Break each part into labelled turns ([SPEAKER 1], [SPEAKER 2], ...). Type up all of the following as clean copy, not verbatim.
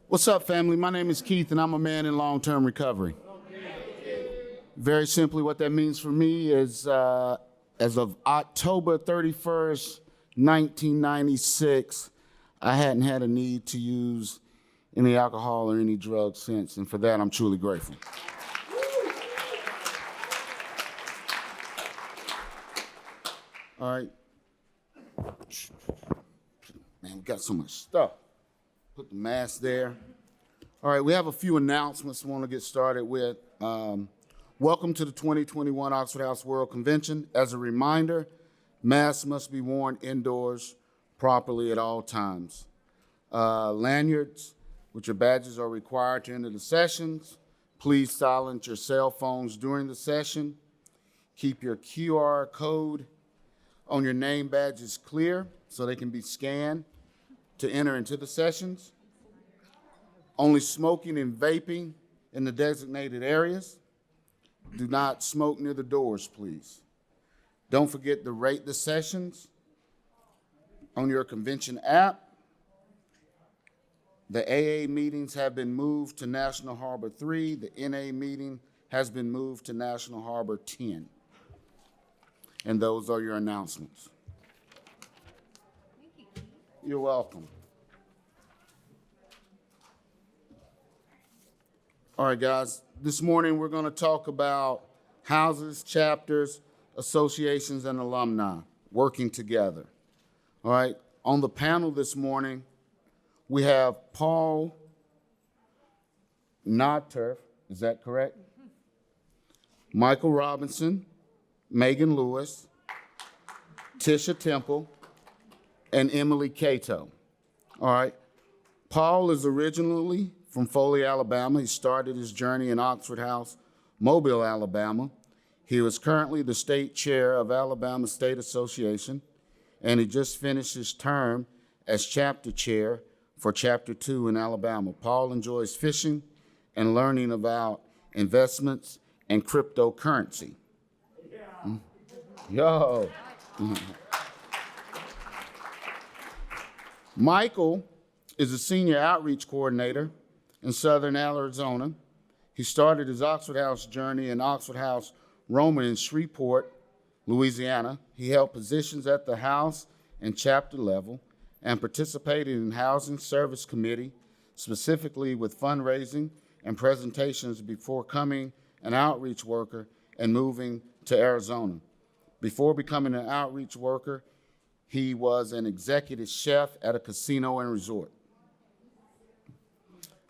[SPEAKER 1] What's up, family? My name is Keith, and I'm a man in long-term recovery. Very simply, what that means for me is as of October 31st, 1996, I hadn't had a need to use any alcohol or any drugs since, and for that, I'm truly grateful. All right. Man, we got so much stuff. Put the mask there. All right, we have a few announcements we want to get started with. Welcome to the 2021 Oxford House World Convention. As a reminder, masks must be worn indoors properly at all times. Lanyards with your badges are required to enter the sessions. Please silence your cell phones during the session. Keep your QR code on your name badges clear so they can be scanned to enter into the sessions. Only smoking and vaping in the designated areas. Do not smoke near the doors, please. Don't forget to rate the sessions on your convention app. The AA meetings have been moved to National Harbor 3. The NA meeting has been moved to National Harbor 10. And those are your announcements. You're welcome. All right, guys, this morning we're going to talk about houses, chapters, associations, and alumni working together. All right, on the panel this morning, we have Paul Nodturf, is that correct? Michael Robinson, Megan Lewis, Tisha Temple, and Emily Cato. All right, Paul is originally from Foley, Alabama. He started his journey in Oxford House, Mobile, Alabama. He was currently the state chair of Alabama State Association, and he just finished his term as chapter chair for Chapter 2 in Alabama. Paul enjoys fishing and learning about investments and cryptocurrency. Yeah. Yo. Michael is a senior outreach coordinator in Southern Arizona. He started his Oxford House journey in Oxford House Roman in Shreveport, Louisiana. He held positions at the house and chapter level and participated in Housing Service Committee, specifically with fundraising and presentations before becoming an outreach worker and moving to Arizona. Before becoming an outreach worker, he was an executive chef at a casino and resort.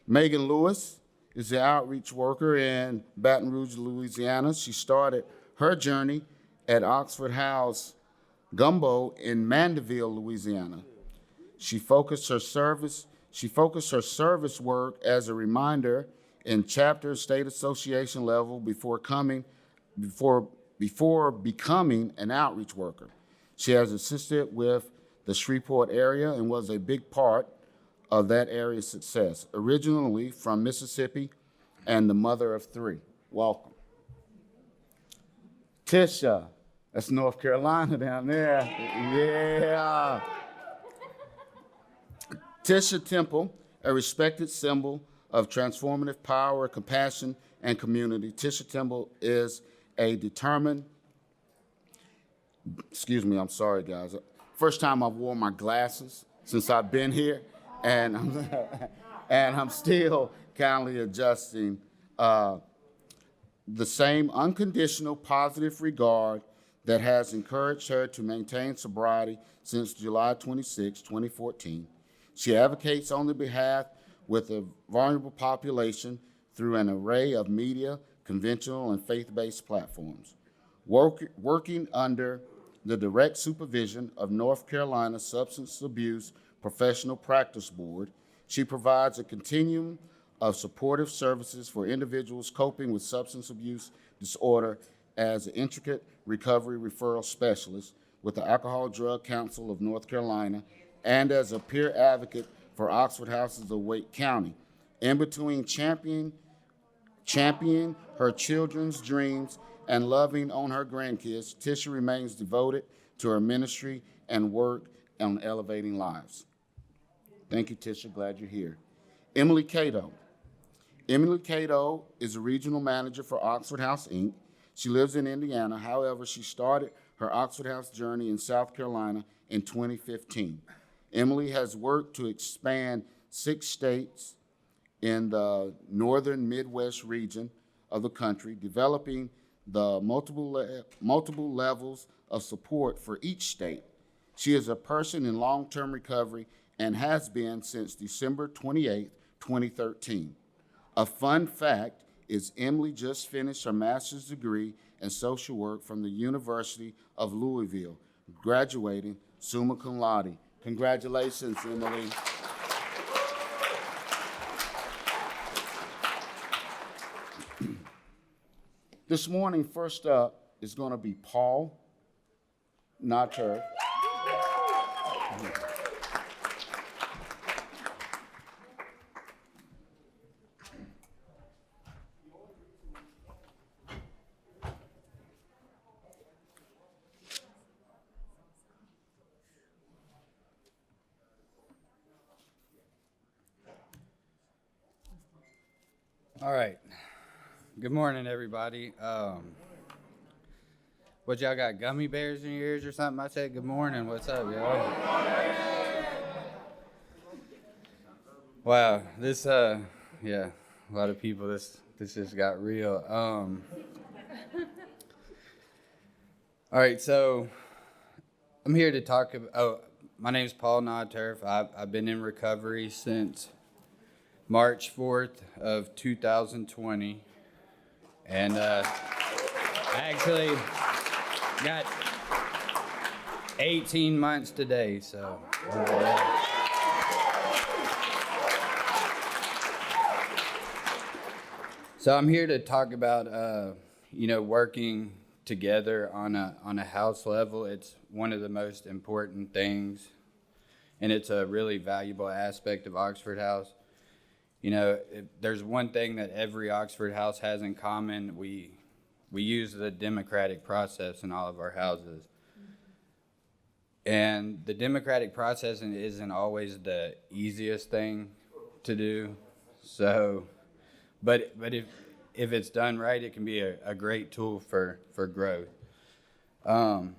[SPEAKER 1] Megan Lewis is the outreach worker in Baton Rouge, Louisiana. She started her journey at Oxford House Gumbo in Mandeville, Louisiana. She focused her service work as a reminder in chapter state association level before becoming an outreach worker. She has assisted with the Shreveport area and was a big part of that area's success. Originally from Mississippi and the mother of 3. Welcome. Tisha, that's North Carolina down there. Yeah. Tisha Temple, a respected symbol of transformative power, compassion, and community. Tisha Temple is a determined, I'm sorry, guys. First time I've worn my glasses since I've been here, and I'm still kindly adjusting. The same unconditional positive regard that has encouraged her to maintain sobriety since July 26, 2014. She advocates on the behalf with a vulnerable population through an array of media, conventional, and faith-based platforms. Working under the direct supervision of North Carolina Substance Abuse Professional Practice Board, she provides a continuum of supportive services for individuals coping with substance abuse disorder as an intricate recovery referral specialist with the Alcohol Drug Council of North Carolina and as a peer advocate for Oxford Houses of Wake County. In between championing her children's dreams and loving on her grandkids, Tisha remains devoted to her ministry and work on elevating lives. Thank you, Tisha. Glad you're here. Emily Cato. Emily Cato is a regional manager for Oxford House, Inc. She lives in Indiana. However, she started her Oxford House journey in South Carolina in 2015. Emily has worked to expand 6 states in the northern Midwest region of the country, developing the multiple levels of support for each state. She is a person in long-term recovery and has been since December 28, 2013. A fun fact is Emily just finished her master's degree in social work from the University of Louisville, graduating summa cum laude. Congratulations, Emily. This morning, first up is going to be Paul, not her.
[SPEAKER 2] All right. Good morning, everybody. What, y'all got gummy bears in your ears or something? I said good morning. What's up, y'all? Wow, this, yeah, a lot of people, this just got real. All right, so I'm here to talk about, my name is Paul Nodturf. I've been in recovery since March 4th of 2020. And I actually got 18 months today, so. So I'm here to talk about, working together on a house level. It's one of the most important things, and it's a really valuable aspect of Oxford House. You know, if there's one thing that every Oxford House has in common, we use the democratic process in all of our houses. And the democratic process isn't always the easiest thing to do. So, but if it's done right, it can be a great tool for growth. When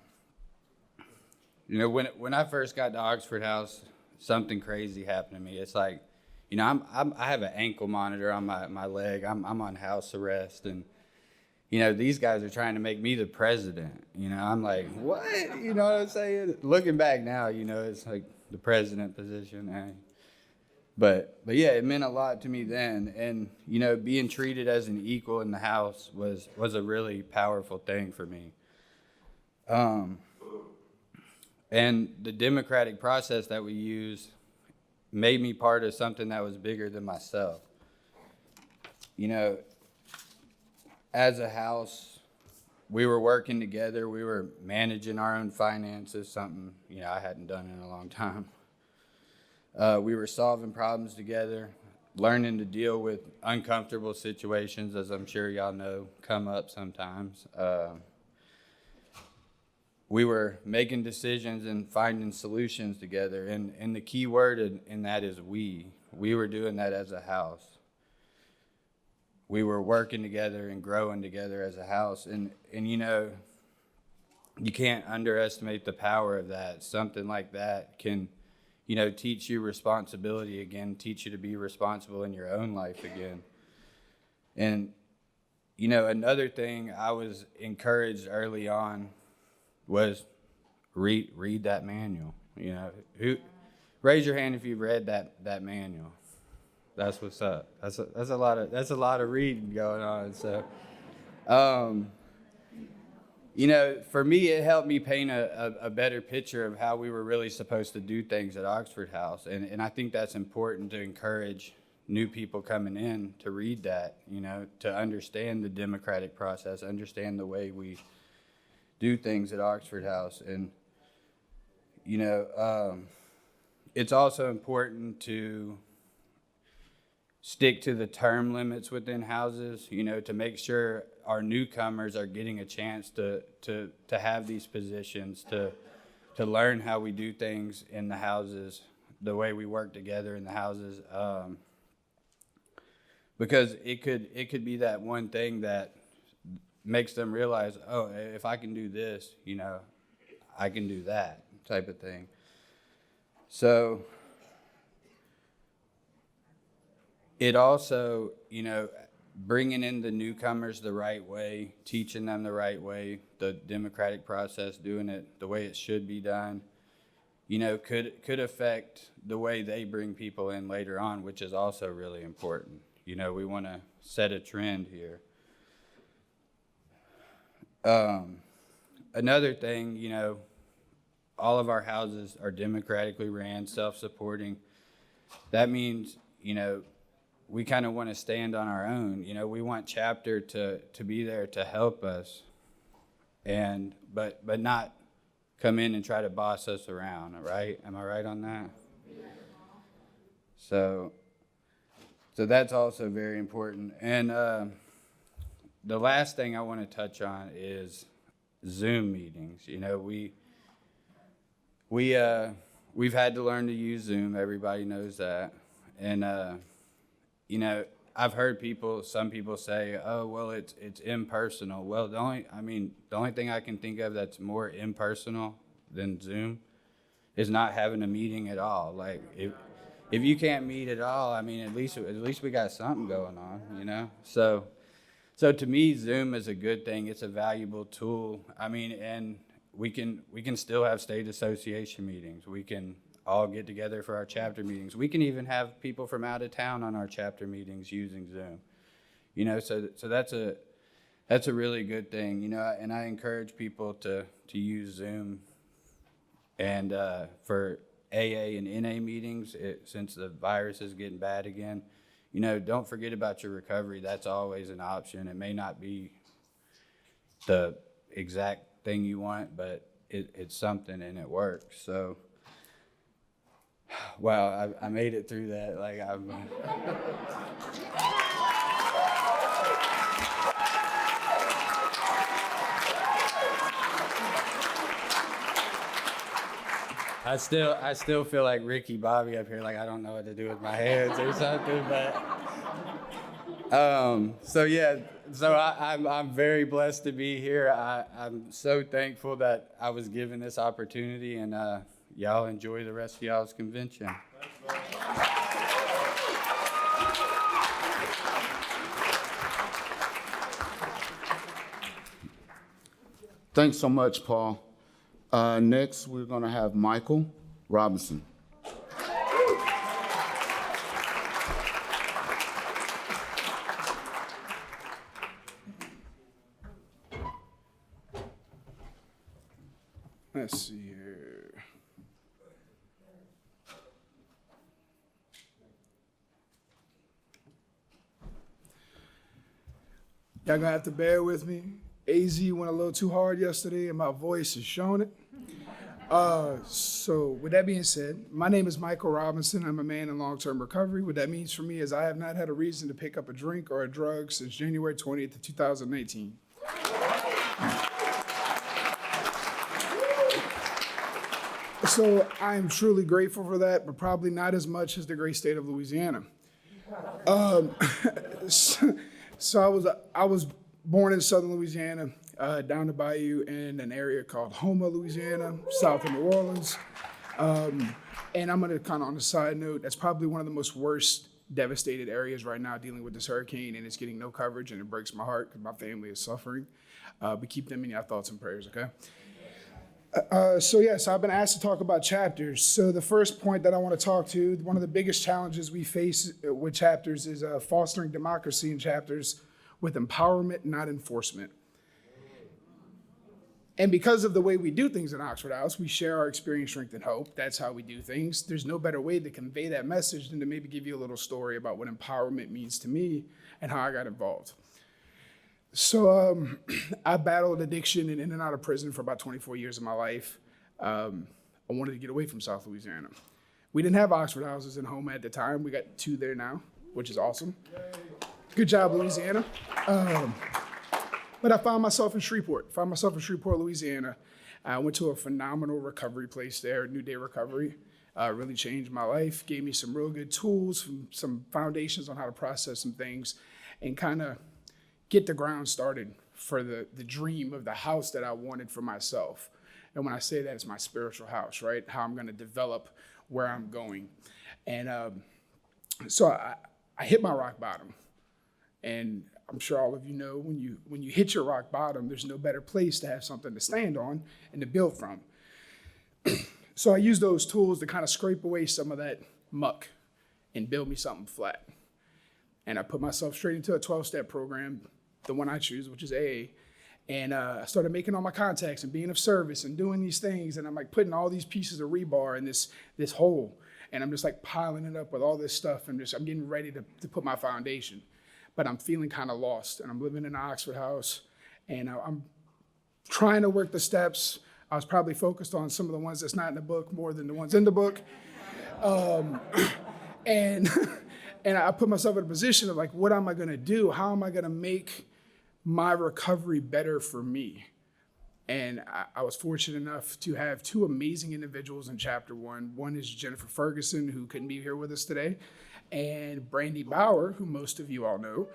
[SPEAKER 2] I first got to Oxford House, something crazy happened to me. It's like, I have an ankle monitor on my leg. I'm on house arrest, and these guys are trying to make me the president. I'm like, what? You know what I'm saying? Looking back now, it's like the president position. But yeah, it meant a lot to me then, and being treated as an equal in the house was a really powerful thing for me. And the democratic process that we use made me part of something that was bigger than myself. As a house, we were working together. We were managing our own finances, something, I hadn't done in a long time. We were solving problems together, learning to deal with uncomfortable situations, as I'm sure y'all know, come up sometimes. We were making decisions and finding solutions together. And the key word in that is we. We were doing that as a house. We were working together and growing together as a house. And you can't underestimate the power of that. Something like that can, teach you responsibility again, teach you to be responsible in your own life again. And, another thing I was encouraged early on was read that manual. Raise your hand if you've read that manual. That's what's up. That's a lot of reading going on. So, for me, it helped me paint a better picture of how we were really supposed to do things at Oxford House, and I think that's important to encourage new people coming in to read that. To understand the democratic process, understand the way we do things at Oxford House. And, it's also important to stick to the term limits within houses, to make sure our newcomers are getting a chance to have these positions, to learn how we do things in the houses, the way we work together in the houses. because it could be that one thing that makes them realize, oh, if I can do this, I can do that type of thing. So it also, bringing in the newcomers the right way, teaching them the right way, the democratic process, doing it the way it should be done, could affect the way they bring people in later on, which is also really important. We want to set a trend here. Another thing, all of our houses are democratically ran, self-supporting. That means, we kind of want to stand on our own. We want chapter to be there to help us, but not come in and try to boss us around. Right? Am I right on that? So that's also very important. And the last thing I want to touch on is Zoom meetings. We've had to learn to use Zoom. Everybody knows that, and I've heard some people say, oh, well, it's impersonal. Well, the only thing I can think of that's more impersonal than Zoom is not having a meeting at all. Like, if you can't meet at all, at least we got something going on, So to me, Zoom is a good thing. It's a valuable tool. And we can still have state association meetings. We can all get together for our chapter meetings. We can even have people from out of town on our chapter meetings using Zoom. So that's a really good thing. And I encourage people to use Zoom. And for AA and NA meetings, since the virus is getting bad again, don't forget about your recovery. That's always an option. It may not be the exact thing you want, but it's something and it works. So, wow, I made it through that. Like, I still feel like Ricky Bobby up here, like I don't know what to do with my hands or something, but so I'm very blessed to be here. I'm so thankful that I was given this opportunity, and y'all enjoy the rest of y'all's convention.
[SPEAKER 1] Thanks so much, Paul. Next, we're going to have Michael Robinson.
[SPEAKER 3] Let's see here. Y'all gonna have to bear with me. AZ went a little too hard yesterday and my voice is showing it. So with that being said, my name is Michael Robinson. I'm a man in long-term recovery. What that means for me is I have not had a reason to pick up a drink or a drug since January 20th of 2019. So I am truly grateful for that, but probably not as much as the great state of Louisiana. So I was born in southern Louisiana, down the bayou in an area called Houma, Louisiana, south of New Orleans. And I'm gonna kind of on a side note, that's probably one of the most worst devastated areas right now dealing with this hurricane, and it's getting no coverage, and it breaks my heart because my family is suffering. But keep them in your thoughts and prayers, okay? So I've been asked to talk about chapters. So the first point that I want to talk to, one of the biggest challenges we face with chapters is fostering democracy in chapters with empowerment, not enforcement. And because of the way we do things in Oxford House, we share our experience, strength, and hope. That's how we do things. There's no better way to convey that message than to maybe give you a little story about what empowerment means to me and how I got involved. So I battled addiction and in and out of prison for about 24 years of my life. I wanted to get away from South Louisiana. We didn't have Oxford houses in Houma at the time. We got 2 there now, which is awesome. Good job, Louisiana. But I found myself in Shreveport, Louisiana. I went to a phenomenal recovery place there, New Day Recovery. really changed my life, gave me some real good tools, some foundations on how to process some things, and kind of get the ground started for the dream of the house that I wanted for myself. And when I say that, it's my spiritual house, right? How I'm going to develop where I'm going. And so I hit my rock bottom. And I'm sure all of you know when you hit your rock bottom, there's no better place to have something to stand on and to build from. So I used those tools to kind of scrape away some of that muck and build me something flat. And I put myself straight into a 12-step program, the one I choose, which is AA. And I started making all my contacts and being of service and doing these things. And I'm like putting all these pieces of rebar in this hole. And I'm just like piling it up with all this stuff. And I'm getting ready to put my foundation. But I'm feeling kind of lost. And I'm living in an Oxford house. And I'm trying to work the steps. I was probably focused on some of the ones that's not in the book more than the ones in the book. And I put myself in a position of like, what am I going to do? How am I going to make my recovery better for me? And I was fortunate enough to have two amazing individuals in chapter one. One is Jennifer Ferguson, who couldn't be here with us today, and Brandy Bauer, who most of you all know.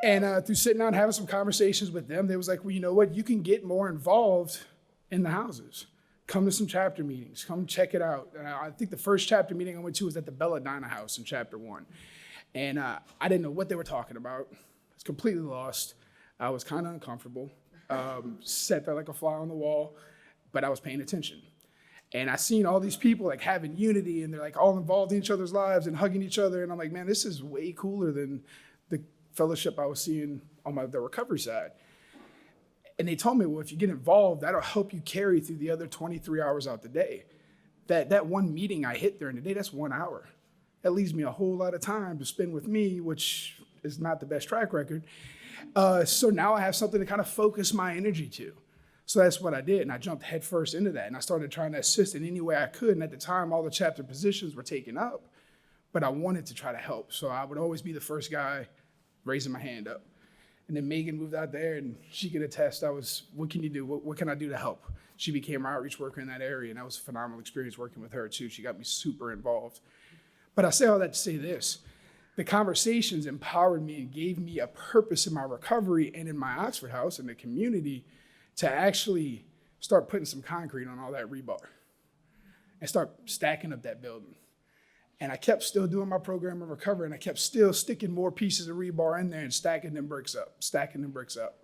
[SPEAKER 3] And through sitting down and having some conversations with them, they was like, well, you know what? You can get more involved in the houses. Come to some chapter meetings. Come check it out. And I think the first chapter meeting I went to was at the Belladonna house in chapter one. And I didn't know what they were talking about. I was completely lost. I was kind of uncomfortable. Sat there like a fly on the wall, but I was paying attention. And I seen all these people like having unity and they're like all involved in each other's lives and hugging each other. And I'm like, man, this is way cooler than the fellowship I was seeing on the recovery side. And they told me, well, if you get involved, that'll help you carry through the other 23 hours out the day. That one meeting I hit during the day, that's 1 hour. That leaves me a whole lot of time to spend with me, which is not the best track record. So now I have something to kind of focus my energy to. So that's what I did, and I jumped headfirst into that, and I started trying to assist in any way I could, and at the time, all the chapter positions were taken up, but I wanted to try to help, so I would always be the first guy raising my hand up. And then Megan moved out there, and she could attest, what can you do? What can I do to help? She became our outreach worker in that area, and that was a phenomenal experience working with her, too. She got me super involved. But I say all that to say this. The conversations empowered me and gave me a purpose in my recovery and in my Oxford house and the community to actually start putting some concrete on all that rebar and start stacking up that building. And I kept still doing my program of recovery, and I kept still sticking more pieces of rebar in there and stacking them bricks up.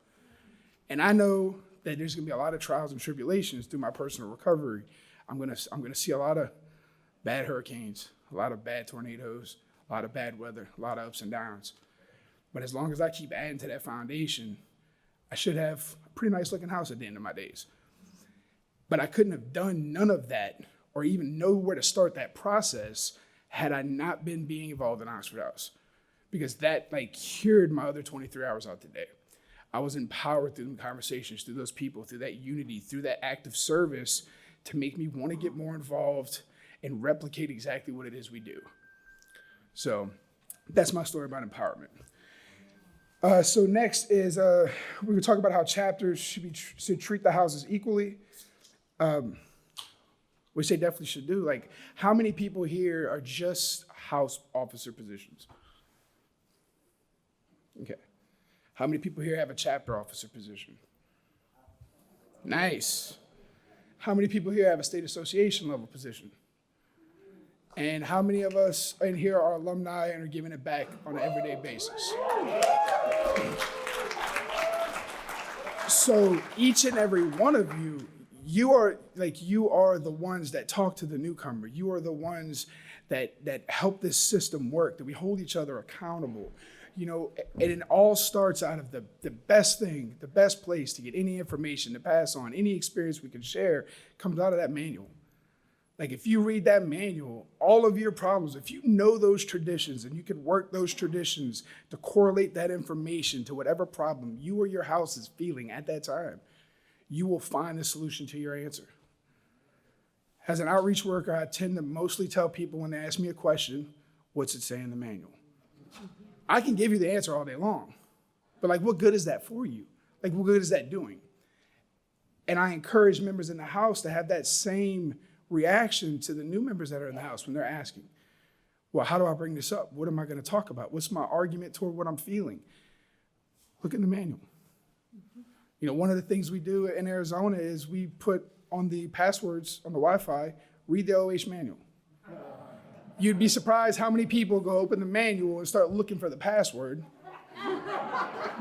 [SPEAKER 3] And I know that there's gonna be a lot of trials and tribulations through my personal recovery. I'm gonna see a lot of bad hurricanes, a lot of bad tornadoes, a lot of bad weather, a lot of ups and downs. But as long as I keep adding to that foundation, I should have a pretty nice looking house at the end of my days. But I couldn't have done none of that or even know where to start that process had I not been being involved in Oxford House, because that cured my other 23 hours out the day. I was empowered through the conversations, through those people, through that unity, through that act of service to make me want to get more involved and replicate exactly what it is we do. So that's my story about empowerment. So next is we were talking about how chapters should treat the houses equally, which they definitely should do. Like, how many people here are just house officer positions? Okay. How many people here have a chapter officer position? Nice. How many people here have a state association level position? And how many of us in here are alumni and are giving it back on an everyday basis? So each and every one of you, you are the ones that talk to the newcomer. You are the ones that help this system work, that we hold each other accountable. You know, and it all starts out of the best thing, the best place to get any information to pass on, any experience we can share comes out of that manual. Like, if you read that manual, all of your problems, if you know those traditions and you can work those traditions to correlate that information to whatever problem you or your house is feeling at that time, you will find the solution to your answer. As an outreach worker, I tend to mostly tell people when they ask me a question, what's it say in the manual? I can give you the answer all day long, but what good is that for you? What good is that doing? And I encourage members in the house to have that same reaction to the new members that are in the house when they're asking, well, how do I bring this up? What am I going to talk about? What's my argument toward what I'm feeling? Look in the manual. You know, one of the things we do in Arizona is we put on the passwords on the Wi-Fi, read the OH manual. You'd be surprised how many people go open the manual and start looking for the password.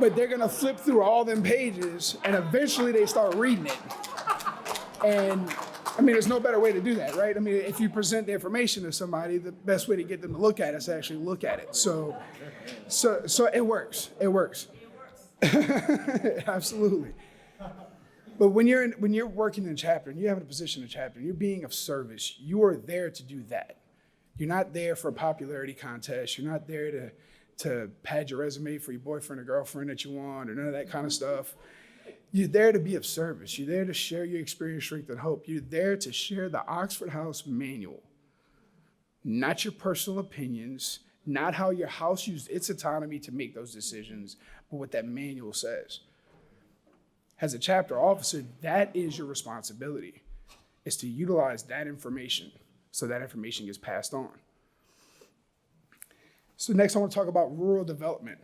[SPEAKER 3] But they're gonna flip through all them pages and eventually they start reading it. And I mean, there's no better way to do that, right? I mean, if you present the information to somebody, the best way to get them to look at it is to actually look at it. So it works. It works. Absolutely. But when you're working in a chapter and you have a position in a chapter and you're being of service, you are there to do that. You're not there for a popularity contest. You're not there to pad your resume for your boyfriend or girlfriend that you want or none of that kind of stuff. You're there to be of service. You're there to share your experience, strength, and hope. You're there to share the Oxford House manual, not your personal opinions, not how your house used its autonomy to make those decisions, but what that manual says. As a chapter officer, that is your responsibility, is to utilize that information so that information gets passed on. So next I want to talk about rural development.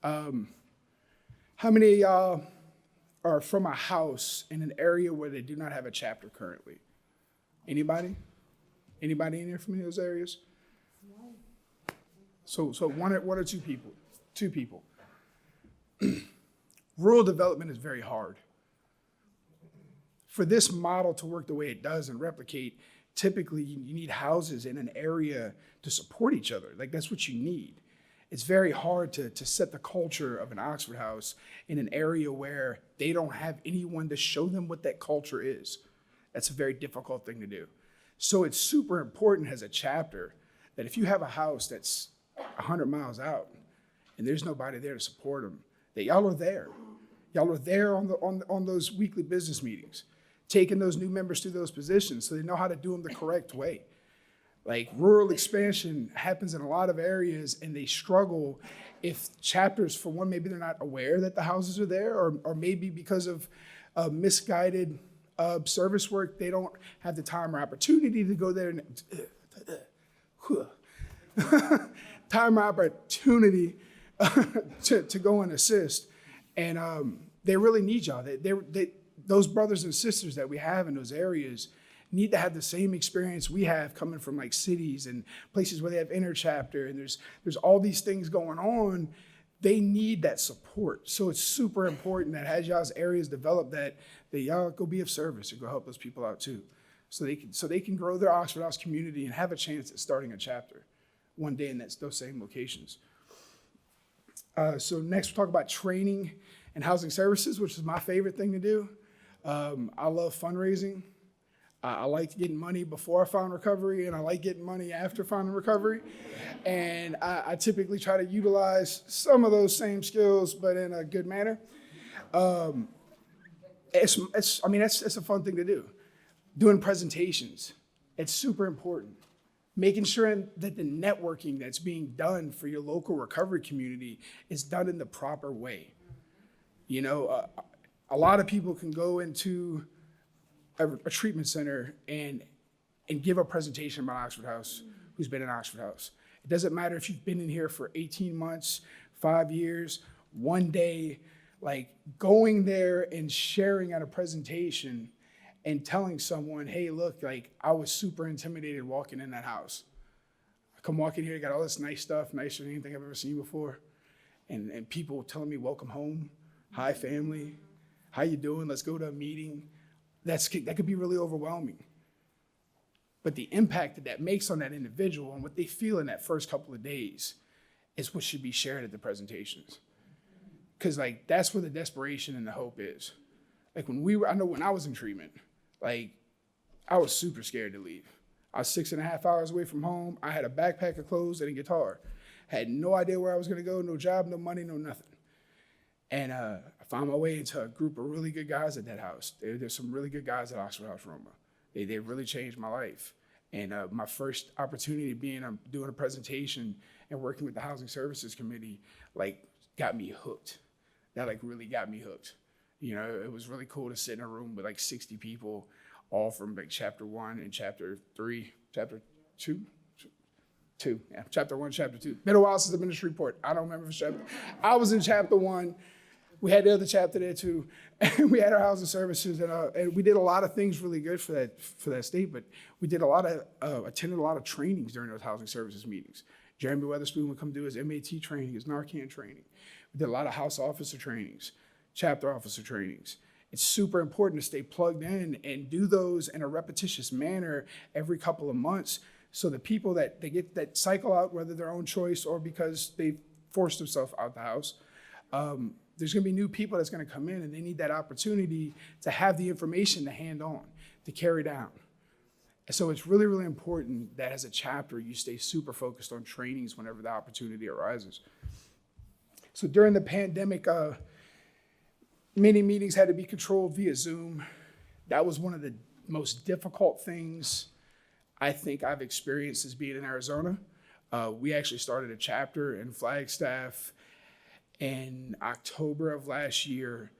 [SPEAKER 3] How many of y'all are from a house in an area where they do not have a chapter currently? Anybody? Anybody in here from any of those areas? So one or two people? Two people. Rural development is very hard. For this model to work the way it does and replicate, typically you need houses in an area to support each other. Like that's what you need. It's very hard to set the culture of an Oxford House in an area where they don't have anyone to show them what that culture is. That's a very difficult thing to do. So it's super important as a chapter that if you have a house that's 100 miles out and there's nobody there to support them, that y'all are there. Y'all are there on those weekly business meetings, taking those new members through those positions so they know how to do them the correct way. Like rural expansion happens in a lot of areas and they struggle if chapters, for one, maybe they're not aware that the houses are there, or maybe because of misguided service work, they don't have the time or opportunity to go there and time or opportunity to go and assist. And they really need y'all. Those brothers and sisters that we have in those areas need to have the same experience we have coming from like cities and places where they have interchapter and there's all these things going on. They need that support. So it's super important that as y'all's areas develop that y'all go be of service or go help those people out too. So they can grow their Oxford House community and have a chance at starting a chapter one day in those same locations. So next we'll talk about training and housing services, which is my favorite thing to do. I love fundraising. I like getting money before I found recovery, and I like getting money after finding recovery. And I typically try to utilize some of those same skills, but in a good manner. It's a fun thing to do. Doing presentations, it's super important. Making sure that the networking that's being done for your local recovery community is done in the proper way. You know, a lot of people can go into a treatment center and give a presentation about Oxford House who's been in Oxford House. It doesn't matter if you've been in here for 18 months, 5 years, 1 day, like going there and sharing at a presentation and telling someone, hey, look, like I was super intimidated walking in that house. I come walking here, got all this nice stuff, nicer than anything I've ever seen before. And people telling me, welcome home, hi family, how you doing? Let's go to a meeting. That could be really overwhelming. But the impact that makes on that individual and what they feel in that first couple of days is what should be shared at the presentations. Because like that's where the desperation and the hope is. Like I know when I was in treatment, like I was super scared to leave. I was 6.5 hours away from home. I had a backpack of clothes and a guitar. Had no idea where I was gonna go, no job, no money, no nothing. And I found my way into a group of really good guys at that house. There's some really good guys at Oxford House Roma. They really changed my life. And my first opportunity doing a presentation and working with the Housing Services Committee, like got me hooked. That like really got me hooked. You know, it was really cool to sit in a room with like 60 people, all from like chapter 1 and chapter 3, chapter 2. Yeah, chapter 1, chapter 2. Been a while since the ministry report. I don't remember if chapter. I was in chapter 1. We had the other chapter there too, and we had our housing services, and we did a lot of things really good for that state. But we did attended a lot of trainings during those housing services meetings. Jeremy Weatherspoon would come do his MAT training, his Narcan training. We did a lot of house officer trainings, chapter officer trainings. It's super important to stay plugged in and do those in a repetitious manner every couple of months, so the people that they get that cycle out, whether their own choice or because they forced themselves out the house, there's gonna be new people that's gonna come in and they need that opportunity to have the information to hand on, to carry down. And so it's really, really important that as a chapter, you stay super focused on trainings whenever the opportunity arises. So during the pandemic, many meetings had to be controlled via Zoom. That was one of the most difficult things I think I've experienced as being in Arizona. We actually started a chapter in Flagstaff in October of last year,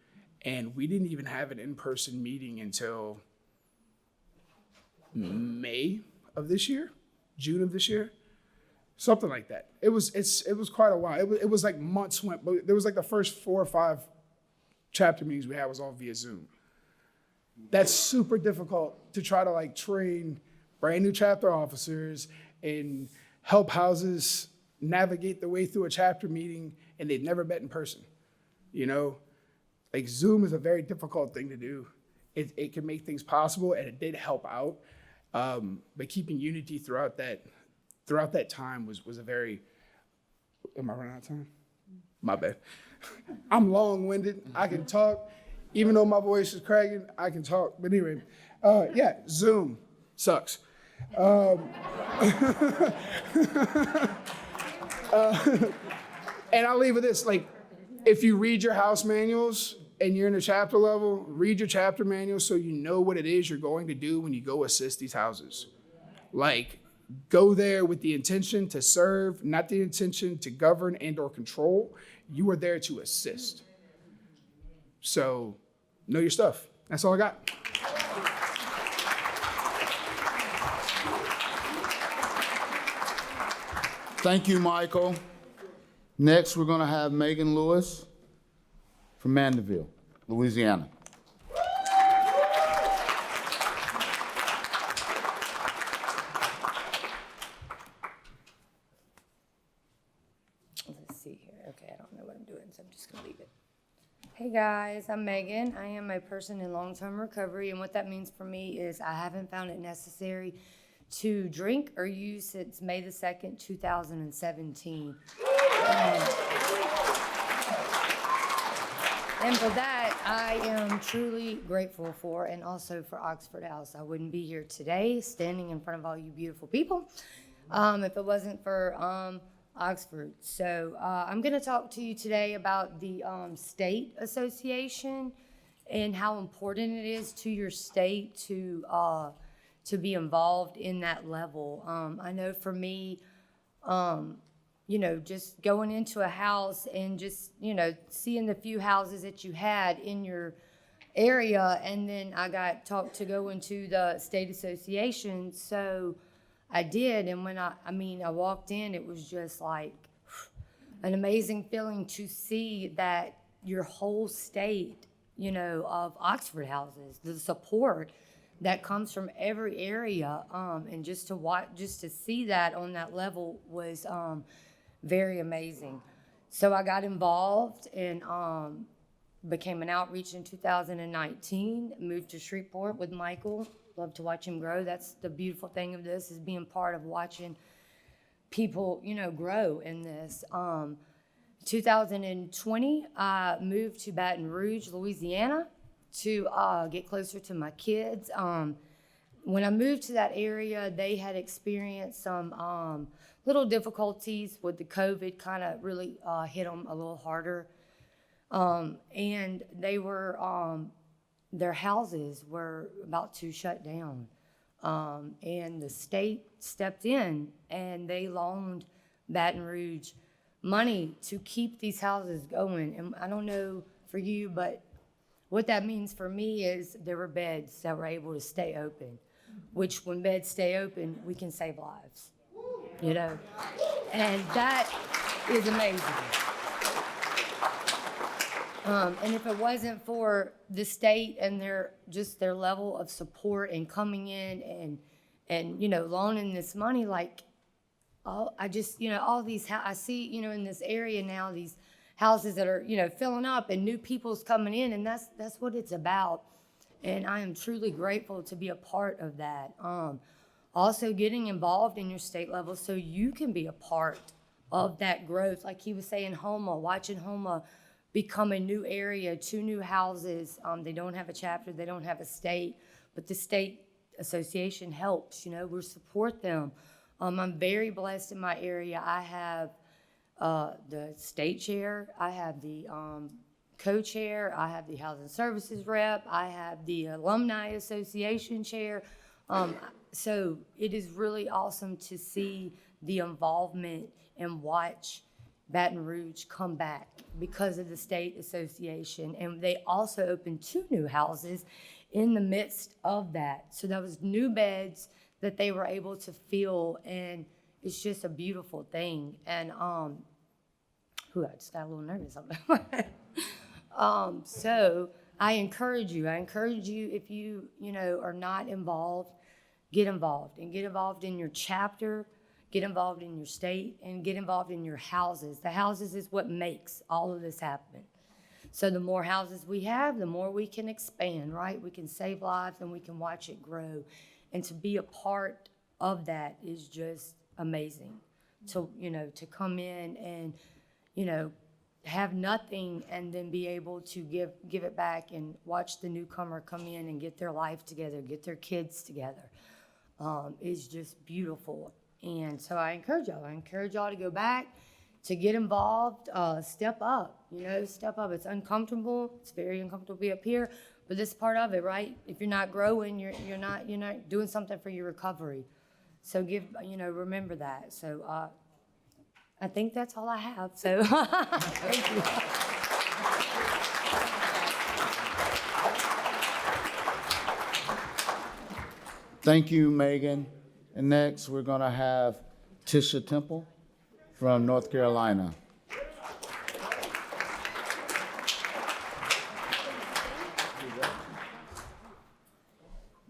[SPEAKER 3] and we didn't even have an in-person meeting until May of this year, June of this year, something like that. It was quite a while. It was like months went, but there was like the first 4 or 5 chapter meetings we had was all via Zoom. That's super difficult to try to like train brand new chapter officers and help houses navigate their way through a chapter meeting and they've never met in person. You know, like Zoom is a very difficult thing to do. It can make things possible, and it did help out. But keeping unity throughout that time was a very, am I running out of time? My bad. I'm long-winded. I can talk. Even though my voice is cracking, I can talk. But anyway, yeah, Zoom sucks. And I'll leave with this, like, if you read your house manuals and you're in the chapter level, read your chapter manual so you know what it is you're going to do when you go assist these houses. Like, go there with the intention to serve, not the intention to govern and or control. You are there to assist. So, know your stuff. That's all I got.
[SPEAKER 1] Thank you, Michael. Next, we're going to have Megan Lewis from Mandeville, Louisiana.
[SPEAKER 4] Let's see here. Okay, I don't know what I'm doing, so I'm just going to leave it. Hey guys, I'm Megan. I am a person in long-term recovery, and what that means for me is I haven't found it necessary to drink or use since May the 2nd, 2017. And for that, I am truly grateful for, and also for Oxford House. I wouldn't be here today standing in front of all you beautiful people if it wasn't for Oxford. So I'm going to talk to you today about the state association and how important it is to your state to be involved in that level. I know for me, you know, just going into a house and just, you know, seeing the few houses that you had in your area, and then I got talked to go into the state association, so I did, and when I walked in, it was just like an amazing feeling to see that your whole state, you know, of Oxford houses, the support that comes from every area, and just to watch, just to see that on that level was very amazing. So I got involved and became an outreach in 2019, moved to Shreveport with Michael. Love to watch him grow. That's the beautiful thing of this, is being part of watching people, you know, grow in this. 2020, I moved to Baton Rouge, Louisiana, to get closer to my kids. When I moved to that area, they had experienced some little difficulties with the COVID, kind of really hit them a little harder. And they were, their houses were about to shut down. And the state stepped in and they loaned Baton Rouge money to keep these houses going. And I don't know for you, but What that means for me is there were beds that were able to stay open, which when beds stay open, we can save lives, you know? And that is amazing. And if it wasn't for the state and their level of support and coming in and loaning this money, like all these I see in this area now these houses that are filling up and new people's coming in, and that's what it's about. And I am truly grateful to be a part of that. Also getting involved in your state level so you can be a part of that growth. Like he was saying, watching Homa become a new area, 2 new houses. They don't have a chapter, they don't have a state, but the state association helps, we support them. I'm very blessed in my area. I have the state chair, I have the co-chair, I have the housing services rep, I have the alumni association chair. So it is really awesome to see the involvement and watch Baton Rouge come back because of the state association. And they also opened 2 new houses in the midst of that. So that was new beds that they were able to fill, and it's just a beautiful thing. And I just got a little nervous on that. So I encourage you if you are not involved, get involved in your chapter, get involved in your state, and get involved in your houses. The houses is what makes all of this happen. So the more houses we have, the more we can expand, right? We can save lives and we can watch it grow. And to be a part of that is just amazing. To come in and, have nothing and then be able to give it back and watch the newcomer come in and get their life together, get their kids together, is just beautiful. And so I encourage y'all to go back, to get involved, step up, step up. It's uncomfortable. It's very uncomfortable to be up here, but this is part of it, right? If you're not growing, you're not doing something for your recovery. So remember that. So I think that's all I have. So thank you.
[SPEAKER 1] Thank you, Megan. And next, we're going to have Tisha Temple from North Carolina.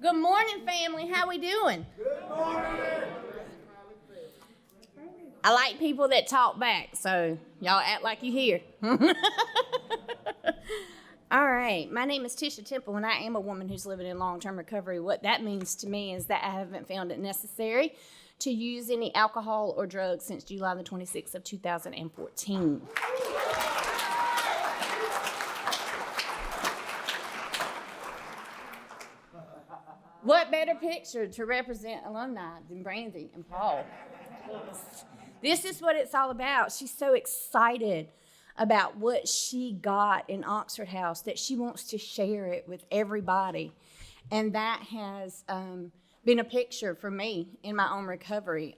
[SPEAKER 5] Good morning, family. How we doing?
[SPEAKER 1] Good morning.
[SPEAKER 5] I like people that talk back, so y'all act like you here. All right. My name is Tisha Temple, and I am a woman who's living in long-term recovery. What that means to me is that I haven't found it necessary to use any alcohol or drugs since July the 26th of 2014. What better picture to represent alumni than Brandy and Paul? This is what it's all about. She's so excited about what she got in Oxford House that she wants to share it with everybody. And that has been a picture for me in my own recovery,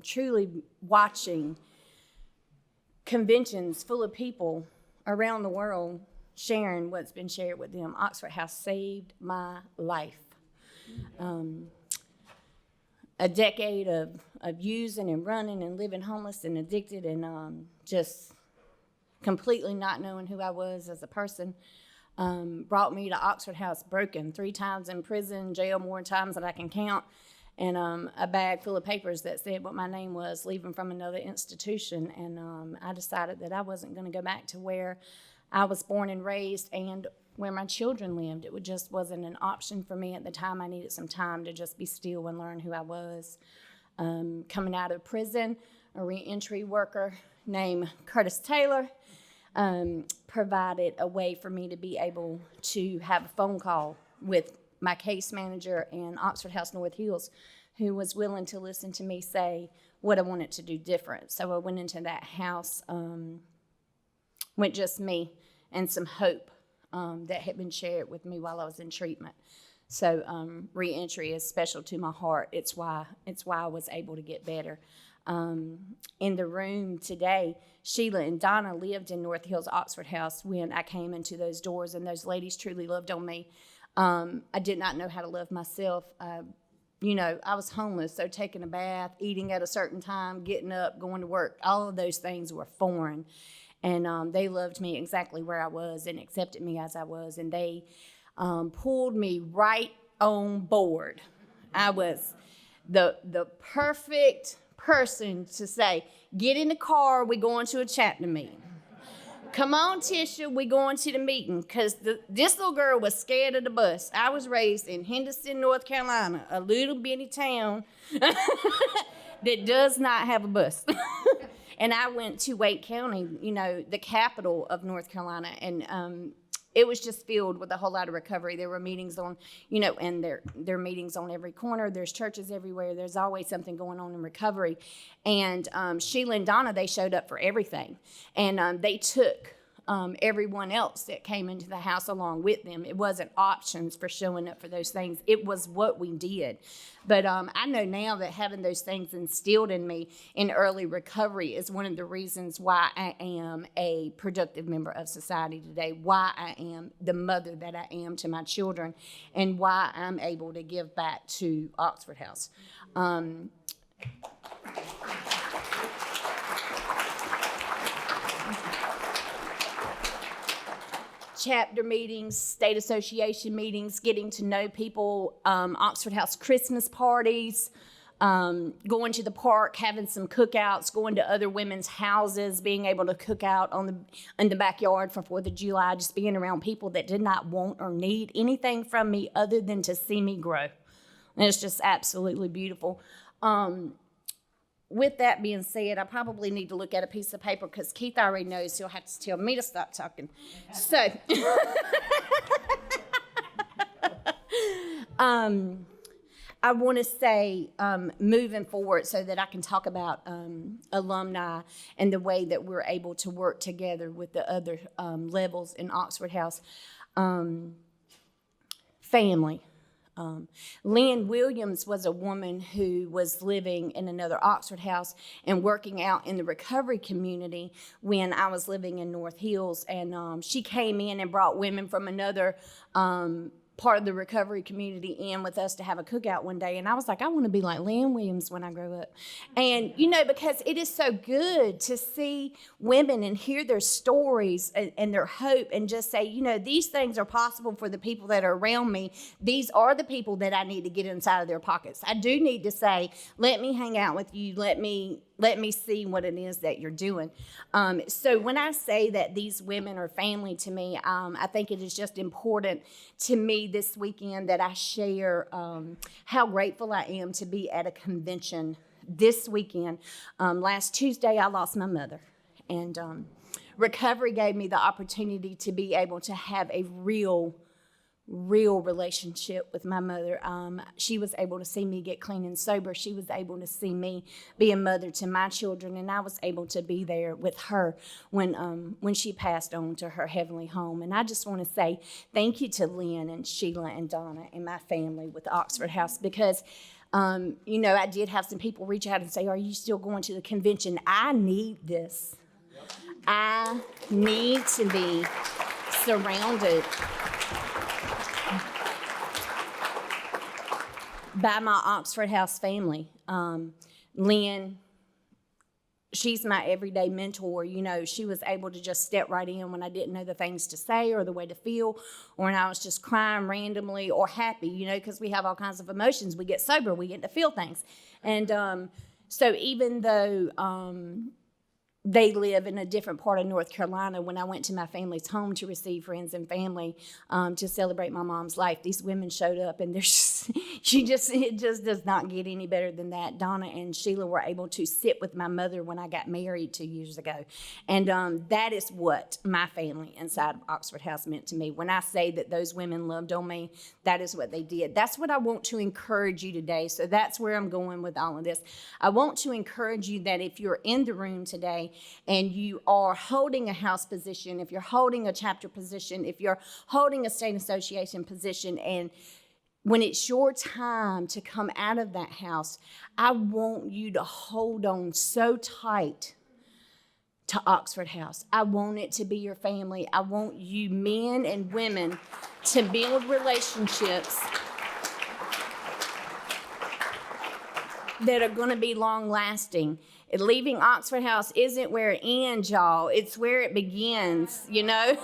[SPEAKER 5] truly watching conventions full of people around the world sharing what's been shared with them. Oxford House saved my life. A decade of using and running and living homeless and addicted and just completely not knowing who I was as a person, brought me to Oxford House broken 3 times in prison, jail more times than I can count, and a bag full of papers that said what my name was, leaving from another institution. And I decided that I wasn't going to go back to where I was born and raised and where my children lived. It just wasn't an option for me at the time. I needed some time to just be still and learn who I was. Coming out of prison, a reentry worker named Curtis Taylor provided a way for me to be able to have a phone call with my case manager in Oxford House North Hills, who was willing to listen to me say what I wanted to do different. So I went into that house with just me and some hope that had been shared with me while I was in treatment. So reentry is special to my heart. It's why I was able to get better. In the room today, Sheila and Donna lived in North Hills Oxford House when I came into those doors, and those ladies truly loved on me. I did not know how to love myself. I was homeless, so taking a bath, eating at a certain time, getting up, going to work, all of those things were foreign. And they loved me exactly where I was and accepted me as I was, and they pulled me right on board. I was the perfect person to say, get in the car, we're going to a chapter meeting. Come on, Tisha, we're going to the meeting, because this little girl was scared of the bus. I was raised in Henderson, North Carolina, a little bitty town that does not have a bus. And I went to Wake County, the capital of North Carolina, and it was just filled with a whole lot of recovery. There were meetings on, and there are meetings on every corner. There's churches everywhere. There's always something going on in recovery. And Sheila and Donna, they showed up for everything. And they took everyone else that came into the house along with them. It wasn't options for showing up for those things. It was what we did. But I know now that having those things instilled in me in early recovery is one of the reasons why I am a productive member of society today, why I am the mother that I am to my children, and why I'm able to give back to Oxford House. Chapter meetings, state association meetings, getting to know people, Oxford House Christmas parties, going to the park, having some cookouts, going to other women's houses, being able to cook out in the backyard for 4th of July, just being around people that did not want or need anything from me other than to see me grow. And it's just absolutely beautiful. With that being said, I probably need to look at a piece of paper because Keith already knows he'll have to tell me to stop talking. So, I want to say moving forward so that I can talk about alumni and the way that we're able to work together with the other levels in Oxford House. Family. Lynn Williams was a woman who was living in another Oxford House and working out in the recovery community when I was living in North Hills. And she came in and brought women from another part of the recovery community in with us to have a cookout one day. And I was like, I want to be like Lynn Williams when I grow up. And, because it is so good to see women and hear their stories and their hope and just say, these things are possible for the people that are around me. These are the people that I need to get inside of their pockets. I do need to say, let me hang out with you. Let me see what it is that you're doing. So when I say that these women are family to me, I think it is just important to me this weekend that I share how grateful I am to be at a convention this weekend. Last Tuesday, I lost my mother. And recovery gave me the opportunity to be able to have a real relationship with my mother. She was able to see me get clean and sober. She was able to see me be a mother to my children, and I was able to be there with her when she passed on to her heavenly home. And I just want to say thank you to Lynn and Sheila and Donna and my family with Oxford House because I did have some people reach out and say, are you still going to the convention? I need this. I need to be surrounded by my Oxford House family. Lynn, she's my everyday mentor. She was able to just step right in when I didn't know the things to say or the way to feel, or when I was just crying randomly or happy, because we have all kinds of emotions. We get sober, we get to feel things. And so even though they live in a different part of North Carolina, when I went to my family's home to receive friends and family to celebrate my mom's life, these women showed up, and it just does not get any better than that. Donna and Sheila were able to sit with my mother when I got married 2 years ago, and that is what my family inside of Oxford House meant to me. When I say that those women loved on me, that is what they did. That's what I want to encourage you today, so that's where I'm going with all of this. I want to encourage you that if you're in the room today and you are holding a house position, if you're holding a chapter position, if you're holding a state association position, and when it's your time to come out of that house, I want you to hold on so tight to Oxford House. I want it to be your family. I want you men and women to build relationships that are going to be long lasting. Leaving Oxford House isn't where it ends, y'all. It's where it begins, you know?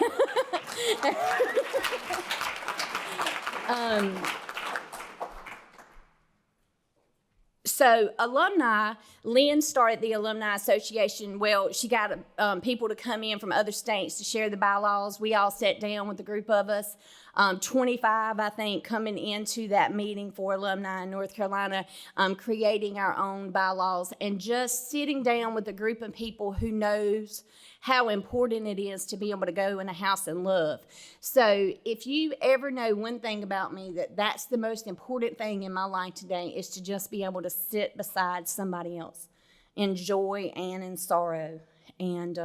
[SPEAKER 5] So alumni, Lynn started the Alumni Association. Well, she got people to come in from other states to share the bylaws. We all sat down with a group of us, 25, I think, coming into that meeting for alumni in North Carolina, creating our own bylaws and just sitting down with a group of people who knows how important it is to be able to go in a house and love. So if you ever know one thing about me, that's the most important thing in my life today, is to just be able to sit beside somebody else in joy and in sorrow. And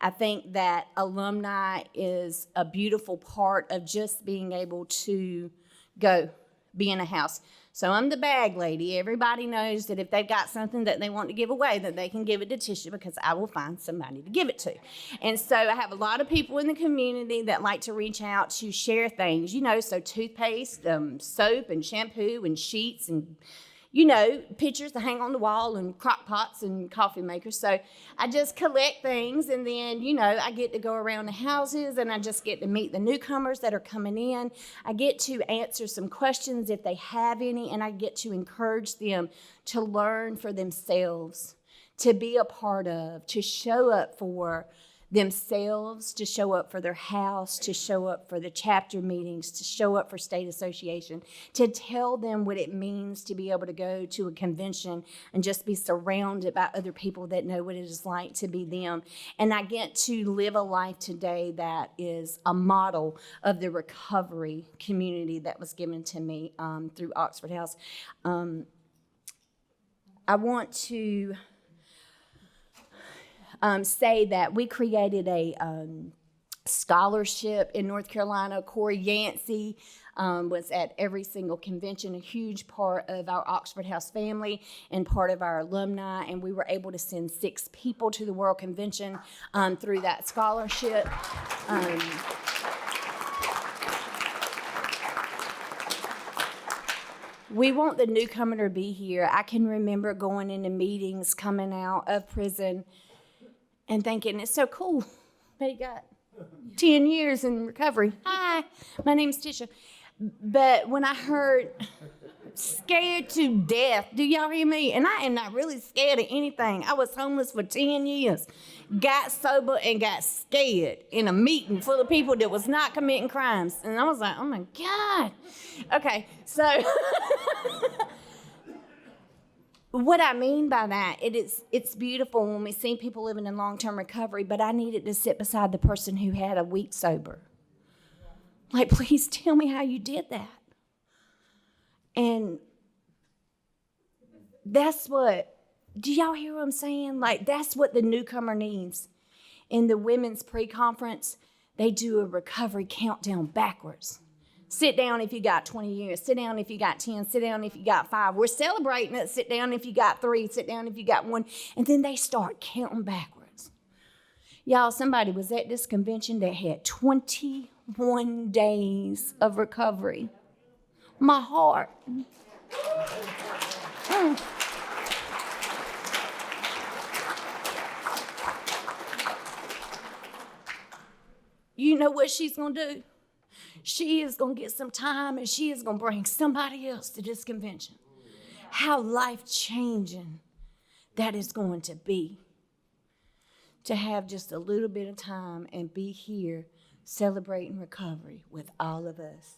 [SPEAKER 5] I think that alumni is a beautiful part of just being able to go be in a house. So I'm the bag lady. Everybody knows that if they've got something that they want to give away, that they can give it to Tisha, because I will find somebody to give it to. And so I have a lot of people in the community that like to reach out to share things, you know, so toothpaste, soap and shampoo and sheets and, you know, pictures to hang on the wall and crock pots and coffee makers. So I just collect things, and then, you know, I get to go around the houses and I just get to meet the newcomers that are coming in. I get to answer some questions if they have any, and I get to encourage them to learn for themselves, to be a part of, to show up for themselves, to show up for their house, to show up for the chapter meetings, to show up for state association, to tell them what it means to be able to go to a convention and just be surrounded by other people that know what it is like to be them. And I get to live a life today that is a model of the recovery community that was given to me through Oxford House. I want to say that we created a scholarship in North Carolina. Corey Yancey was at every single convention, a huge part of our Oxford House family and part of our alumni, and we were able to send 6 people to the World Convention through that scholarship. We want the newcomer to be here. I can remember going into meetings, coming out of prison, and thinking, it's so cool that he got 10 years in recovery. Hi, my name's Tisha. But when I heard scared to death, do y'all hear me? And I am not really scared of anything. I was homeless for 10 years, got sober and got scared in a meeting full of people that was not committing crimes. And I was like, oh my God. Okay, so what I mean by that, it's beautiful when we see people living in long-term recovery, but I needed to sit beside the person who had a week sober. Like, please tell me how you did that. And that's what, do y'all hear what I'm saying? Like, that's what the newcomer needs. In the women's pre-conference, they do a recovery countdown backwards. Sit down if you got 20 years. Sit down if you got 10. Sit down if you got 5. We're celebrating it. Sit down if you got 3. Sit down if you got 1. And then they start counting backwards. Y'all, somebody was at this convention that had 21 days of recovery. My heart. You know what she's going to do? She is going to get some time and she is going to bring somebody else to this convention. How life-changing that is going to be. To have just a little bit of time and be here celebrating recovery with all of us.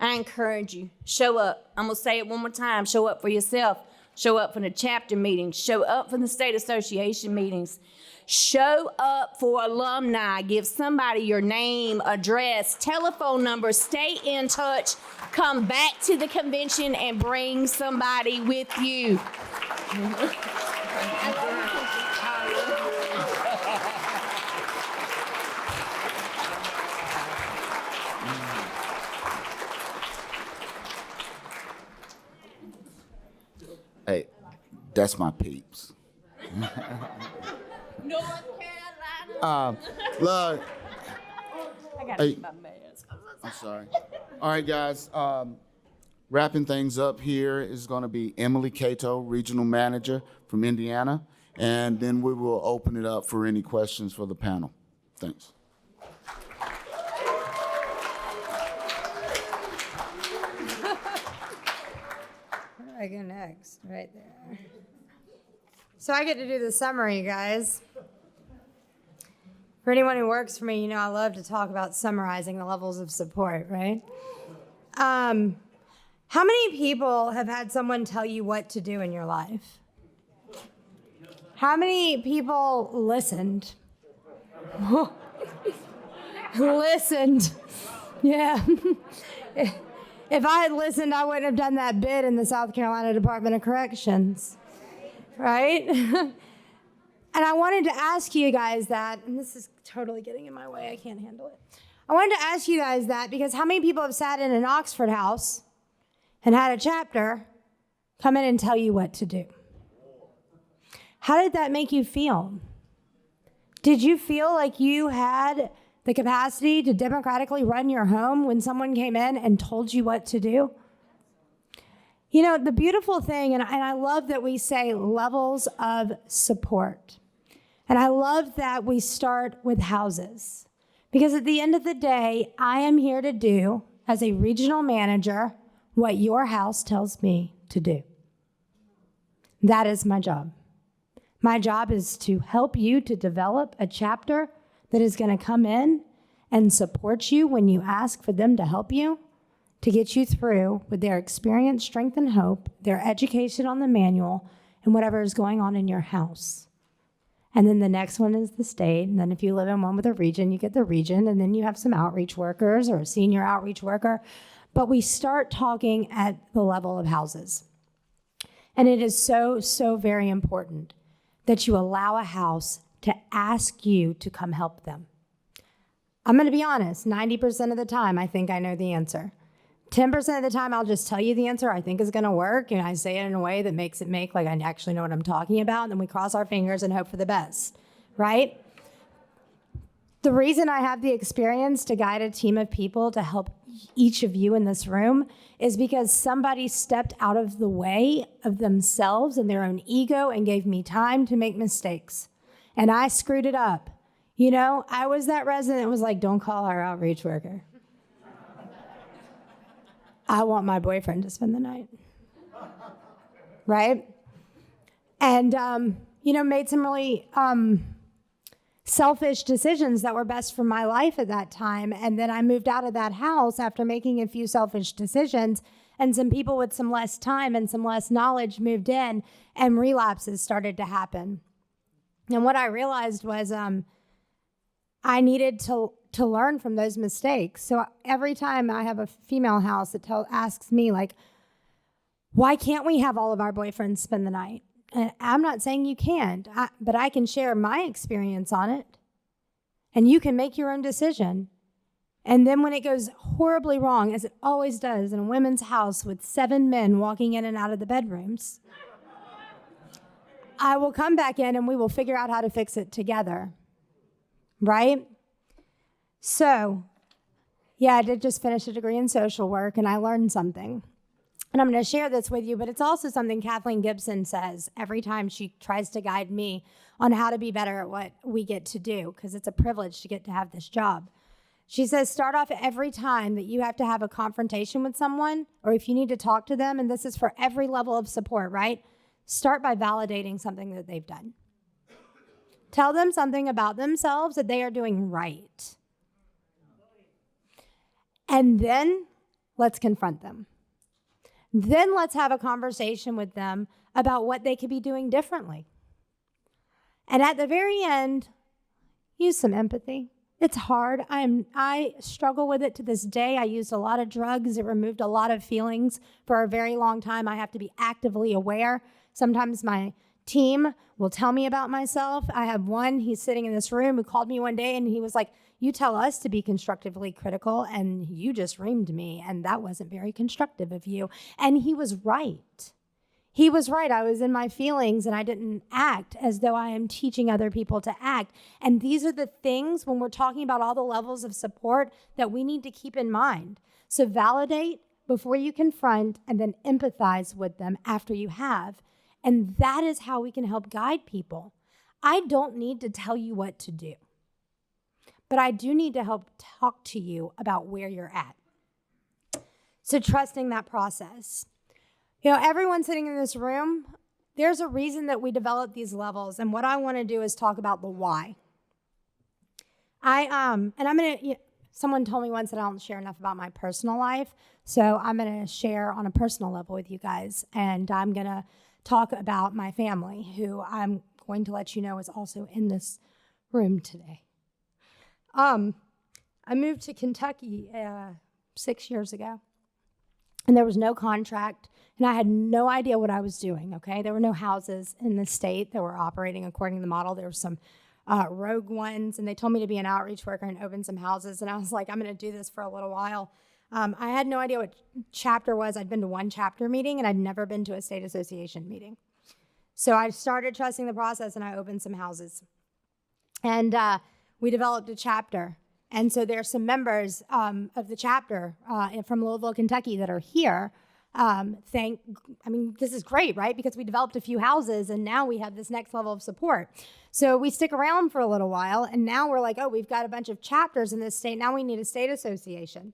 [SPEAKER 5] I encourage you, show up. I'm going to say it one more time. Show up for yourself. Show up for the chapter meetings. Show up for the state association meetings. Show up for alumni. Give somebody your name, address, telephone number. Stay in touch. Come back to the convention and bring somebody with you.
[SPEAKER 1] That's my peeps.
[SPEAKER 5] North Carolina.
[SPEAKER 1] Look,
[SPEAKER 5] I gotta
[SPEAKER 1] hey,
[SPEAKER 5] keep my mask.
[SPEAKER 1] I'm sorry. All right, guys. Wrapping things up here is going to be Emily Cato, Regional Manager from Indiana, and then we will open it up for any questions for the panel. Thanks.
[SPEAKER 6] Where do I go next? Right there. So I get to do the summary, guys. For anyone who works for me, you know I love to talk about summarizing the levels of support, right? How many people have had someone tell you what to do in your life? How many people listened? Listened. Yeah. If I had listened, I wouldn't have done that bid in the South Carolina Department of Corrections, right? And I wanted to ask you guys that, and this is totally getting in my way, I can't handle it. I wanted to ask you guys that because how many people have sat in an Oxford house and had a chapter come in and tell you what to do? How did that make you feel? Did you feel like you had the capacity to democratically run your home when someone came in and told you what to do? You know, the beautiful thing, and I love that we say levels of support. And I love that we start with houses. Because at the end of the day, I am here to do, as a regional manager, what your house tells me to do. That is my job. My job is to help you to develop a chapter that is going to come in and support you when you ask for them to help you, to get you through with their experience, strength, and hope, their education on the manual, and whatever is going on in your house. And then the next one is the state. And then if you live in one with a region, you get the region. And then you have some outreach workers or a senior outreach worker. But we start talking at the level of houses. And it is so, so very important that you allow a house to ask you to come help them. I'm going to be honest, 90% of the time, I think I know the answer. 10% of the time, I'll just tell you the answer I think is going to work, and I say it in a way that makes it make like I actually know what I'm talking about, and then we cross our fingers and hope for the best, right? The reason I have the experience to guide a team of people to help each of you in this room is because somebody stepped out of the way of themselves and their own ego and gave me time to make mistakes, and I screwed it up. You know, I was that resident that was like, don't call our outreach worker. I want my boyfriend to spend the night, right? And, made some really selfish decisions that were best for my life at that time. And then I moved out of that house after making a few selfish decisions, and some people with some less time and some less knowledge moved in, and relapses started to happen. And what I realized was I needed to learn from those mistakes. So every time I have a female house that asks me, like, why can't we have all of our boyfriends spend the night? And I'm not saying you can't, but I can share my experience on it. And you can make your own decision. And then when it goes horribly wrong, as it always does in a women's house with 7 men walking in and out of the bedrooms, I will come back in and we will figure out how to fix it together. Right? So, yeah, I did just finish a degree in social work, and I learned something. And I'm going to share this with you, but it's also something Kathleen Gibson says every time she tries to guide me on how to be better at what we get to do, because it's a privilege to get to have this job. She says, start off every time that you have to have a confrontation with someone, or if you need to talk to them, and this is for every level of support, right? Start by validating something that they've done. Tell them something about themselves that they are doing right. And then let's confront them. Then let's have a conversation with them about what they could be doing differently. And at the very end, use some empathy. It's hard. I struggle with it to this day. I used a lot of drugs. It removed a lot of feelings for a very long time. I have to be actively aware. Sometimes my team will tell me about myself. I have one, he's sitting in this room, who called me one day and he was like, you tell us to be constructively critical and you just reamed me, and that wasn't very constructive of you. And he was right. He was right. I was in my feelings and I didn't act as though I am teaching other people to act. And these are the things when we're talking about all the levels of support that we need to keep in mind. So validate before you confront and then empathize with them after you have. And that is how we can help guide people. I don't need to tell you what to do, but I do need to help talk to you about where you're at. So trusting that process. You know, everyone sitting in this room, there's a reason that we develop these levels. And what I want to do is talk about the why. Someone told me once that I don't share enough about my personal life. So I'm going to share on a personal level with you guys. And I'm going to talk about my family, who I'm going to let you know is also in this room today. I moved to Kentucky 6 years ago. And there was no contract, and I had no idea what I was doing, okay? There were no houses in the state that were operating according to the model. There were some rogue ones, and they told me to be an outreach worker and open some houses, and I was like, I'm going to do this for a little while. I had no idea what chapter was. I'd been to one chapter meeting, and I'd never been to a state association meeting. So I started trusting the process, and I opened some houses. And we developed a chapter. And so there's some members of the chapter from Louisville, Kentucky that are here. This is great, right? Because we developed a few houses and now we have this next level of support. So we stick around for a little while and now we're like, oh, we've got a bunch of chapters in this state. Now we need a state association.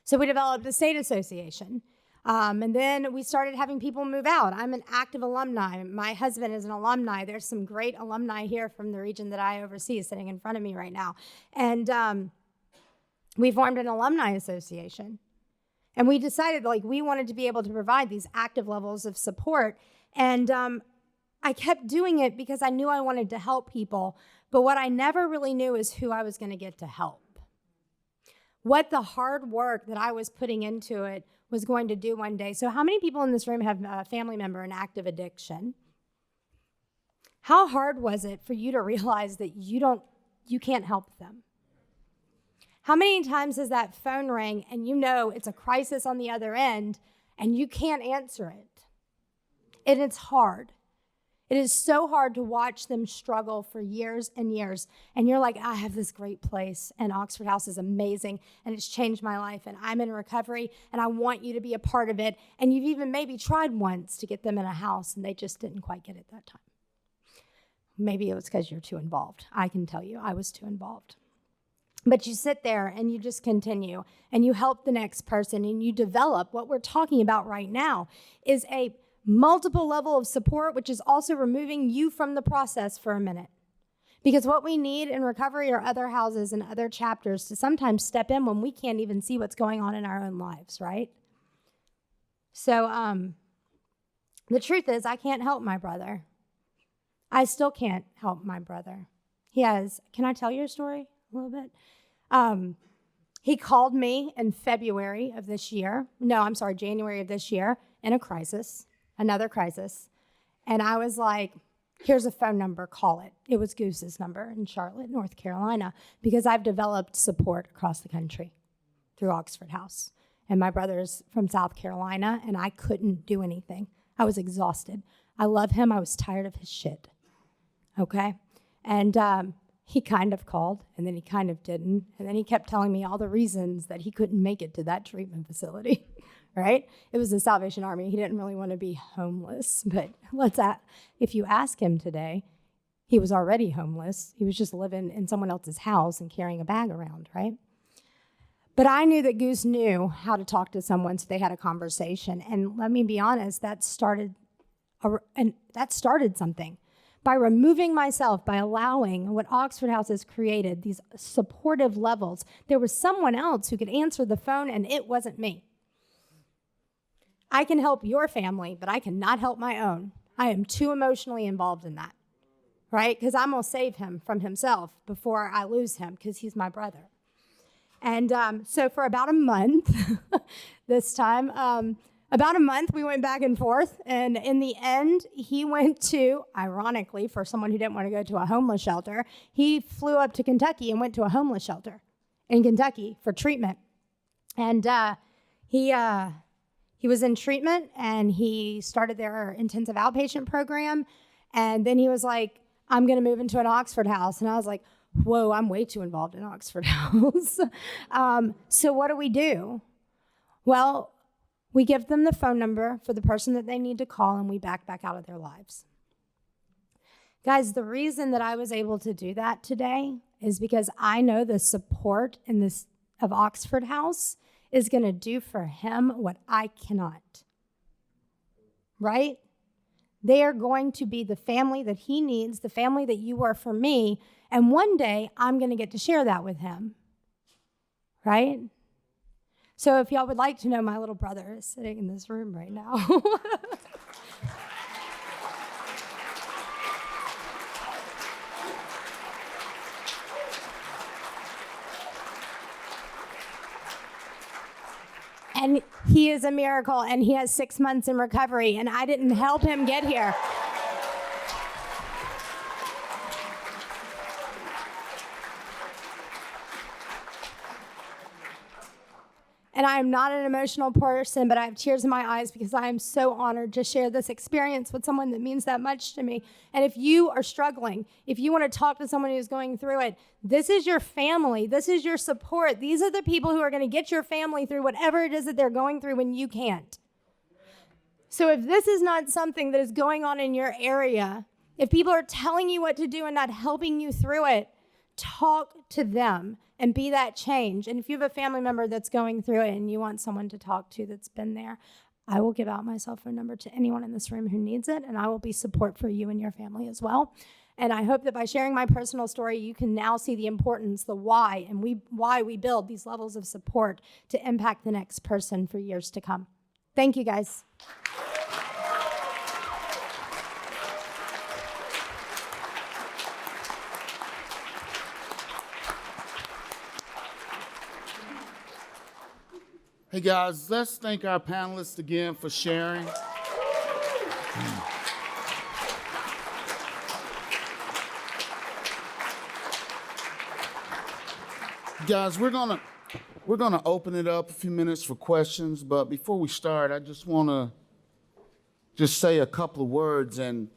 [SPEAKER 6] So we developed a state association. And then we started having people move out. I'm an active alumni. My husband is an alumni. There's some great alumni here from the region that I oversee sitting in front of me right now. And we formed an alumni association. And we decided we wanted to be able to provide these active levels of support. And I kept doing it because I knew I wanted to help people. But what I never really knew is who I was going to get to help. What the hard work that I was putting into it was going to do one day. So how many people in this room have a family member in active addiction? How hard was it for you to realize that you can't help them? How many times has that phone ring and you know it's a crisis on the other end and you can't answer it? And it's hard. It is so hard to watch them struggle for years and years. And you're like, I have this great place and Oxford House is amazing and it's changed my life and I'm in recovery and I want you to be a part of it. And you've even maybe tried once to get them in a house and they just didn't quite get it that time. Maybe it was because you're too involved. I can tell you, I was too involved. But you sit there and you just continue and you help the next person and you develop. What we're talking about right now is a multiple level of support, which is also removing you from the process for a minute. Because what we need in recovery are other houses and other chapters to sometimes step in when we can't even see what's going on in our own lives, right? So the truth is, I can't help my brother. I still can't help my brother. Can I tell you a story a little bit? He called me in January of this year, in a crisis. Another crisis. And I was like, here's a phone number, call it. It was Goose's number in Charlotte, North Carolina, because I've developed support across the country through Oxford House. And my brother's from South Carolina, and I couldn't do anything. I was exhausted. I love him. I was tired of his shit. Okay? And he kind of called, and then he kind of didn't. And then he kept telling me all the reasons that he couldn't make it to that treatment facility. Right? It was the Salvation Army. He didn't really want to be homeless. But if you ask him today, he was already homeless. He was just living in someone else's house and carrying a bag around, right? But I knew that Goose knew how to talk to someone, so they had a conversation. And let me be honest, that started something. By removing myself, by allowing what Oxford House has created, these supportive levels, there was someone else who could answer the phone, and it wasn't me. I can help your family, but I cannot help my own. I am too emotionally involved in that, right? Because I'm going to save him from himself before I lose him because he's my brother. And so for about a month, we went back and forth. And in the end, he went to, ironically, for someone who didn't want to go to a homeless shelter, he flew up to Kentucky and went to a homeless He was in treatment, and he started their intensive outpatient program. And then he was like, I'm going to move into an Oxford house. And I was like, whoa, I'm way too involved in Oxford house. So what do? Well, we give them the phone number for the person that they need to call, and we back out of their lives. Guys, the reason that I was able to do that today is because I know the support in this of Oxford House is going to do for him what I cannot. Right? They are going to be the family that he needs, the family that you were for me, and one day I'm going to get to share that with him. Right? So if y'all would like to know, my little brother is sitting in this room right now. And he is a miracle, and he has 6 months in recovery, and I didn't help him get here. And I am not an emotional person, but I have tears in my eyes because I am so honored to share this experience with someone that means that much to me. And if you are struggling, if you want to talk to someone who's going through it, this is your family. This is your support. These are the people who are going to get your family through whatever it is that they're going through when you can't. So if this is not something that is going on in your area, if people are telling you what to do and not helping you through it, talk to them and be that change. And if you have a family member that's going through it and you want someone to talk to that's been there, I will give out my cell phone number to anyone in this room who needs it, and I will be support for you and your family as well. And I hope that by sharing my personal story, you can now see the importance, the why, and why we build these levels of support to impact the next person for years to come. Thank you, guys.
[SPEAKER 1] Hey guys, let's thank our panelists again for sharing. Guys, we're gonna open it up a few minutes for questions, but before we start, I just wanna say a couple of words. And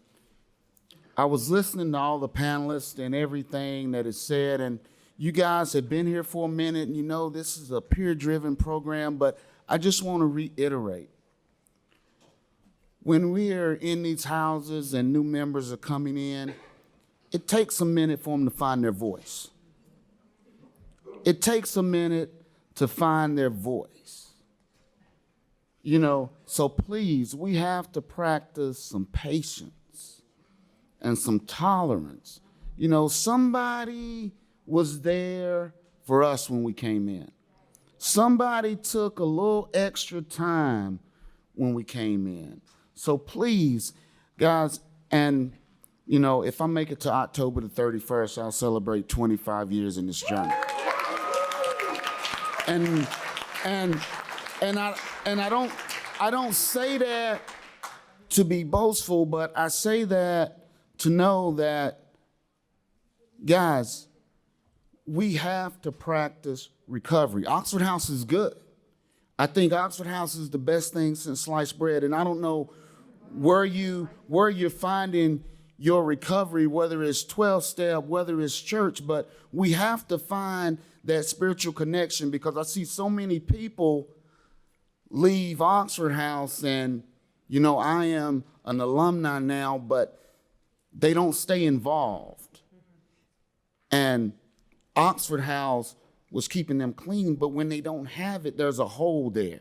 [SPEAKER 1] I was listening to all the panelists and everything that is said, and you guys have been here for a minute, and you know this is a peer-driven program, but I just want to reiterate. When we are in these houses and new members are coming in, it takes a minute for them to find their voice. It takes a minute to find their voice. You know, so please, we have to practice some patience and some tolerance. You know, somebody was there for us when we came in. Somebody took a little extra time when we came in. So please, guys, and you know, if I make it to October the 31st, I'll celebrate 25 years in this journey. And I don't say that to be boastful, but I say that to know that, guys, we have to practice recovery. Oxford House is good. I think Oxford House is the best thing since sliced bread. And I don't know where you're finding your recovery, whether it's 12-step, whether it's church, but we have to find that spiritual connection, because I see so many people leave Oxford House, and, you know, I am an alumni now, but they don't stay involved. And Oxford House was keeping them clean, but when they don't have it, there's a hole there.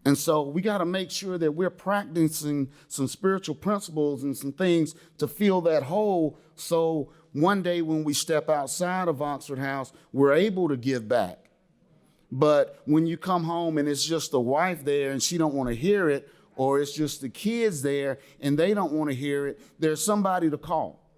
[SPEAKER 1] And so we got to make sure that we're practicing some spiritual principles and some things to fill that hole, so one day when we step outside of Oxford House, we're able to give back. But when you come home and it's just the wife there and she don't want to hear it, or it's just the kids there and they don't want to hear it, there's somebody to call.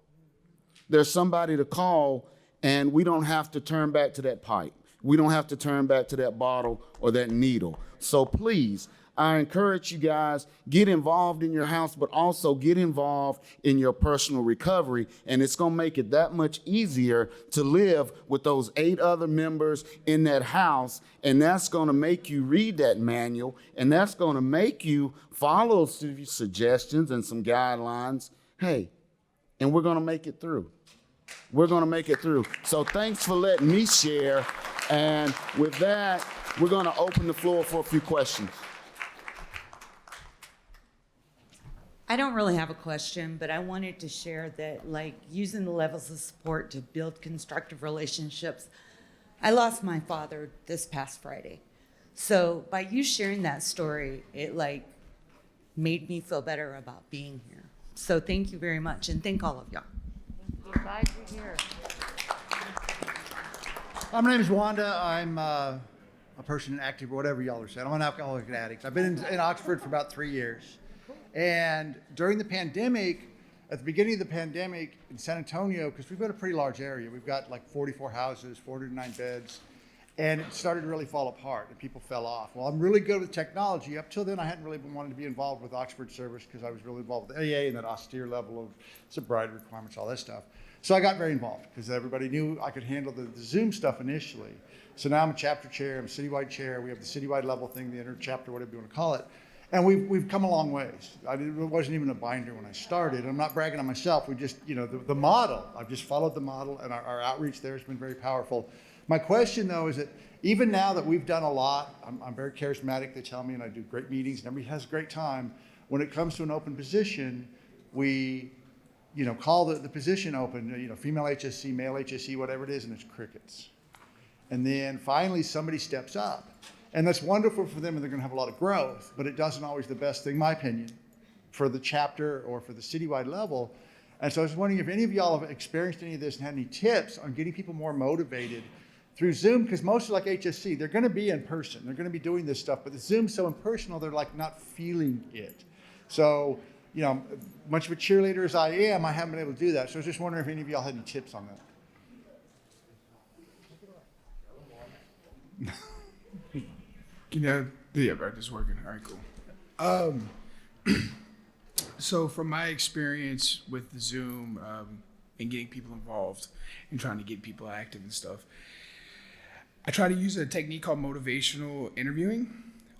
[SPEAKER 1] There's somebody to call, and we don't have to turn back to that pipe. We don't have to turn back to that bottle or that needle. So please, I encourage you guys, get involved in your house, but also get involved in your personal recovery. And it's going to make it that much easier to live with those 8 other members in that house. And that's going to make you read that manual. And that's going to make you follow some suggestions and some guidelines. Hey, and we're going to make it through. We're going to make it through. So thanks for letting me share. And with that, we're going to open the floor for a few questions.
[SPEAKER 7] I don't really have a question, but I wanted to share that, like, using the levels of support to build constructive relationships. I lost my father this past Friday. So by you sharing that story, it, like, made me feel better about being here. So thank you very much, and thank all of y'all.
[SPEAKER 4] We're glad you're here.
[SPEAKER 8] My name is Wanda. I'm a person active, or whatever y'all are saying. I'm an alcoholic addict. I've been in Oxford for about 3 years. And during the pandemic, at the beginning of the pandemic in San Antonio, because we've got a pretty large area, we've got like 44 houses, 409 beds, and it started to really fall apart and people fell off. Well, I'm really good with technology. Up till then, I hadn't really been wanting to be involved with Oxford service because I was really involved with AA and that austere level of sobriety requirements, all that stuff. So I got very involved because everybody knew I could handle the Zoom stuff initially. So now I'm a chapter chair, I'm a citywide chair. We have the citywide level thing, the inter chapter, whatever you want to call it. And we've come a long ways. It wasn't even a binder when I started. I'm not bragging on myself. We just, the model, I've just followed the model, and our outreach there has been very powerful. My question, though, is that even now that we've done a lot, I'm very charismatic, they tell me, and I do great meetings, and everybody has a great time. When it comes to an open position, we, call the position open, female HSC, male HSC, whatever it is, and it's crickets. And then finally somebody steps up. And that's wonderful for them, and they're going to have a lot of growth, but it doesn't always the best thing, in my opinion, for the chapter or for the citywide level. And so I was wondering if any of y'all have experienced any of this and had any tips on getting people more motivated through Zoom, because most are like HSC, they're going to be in person, they're going to be doing this stuff, but the Zoom's so impersonal, they're like not feeling it. So, much of a cheerleader as I am, I haven't been able to do that. So I was just wondering if any of y'all had any tips on that.
[SPEAKER 3] Yeah, bro, this is working. All right, cool. So from my experience with the Zoom and getting people involved and trying to get people active and stuff, I try to use a technique called motivational interviewing,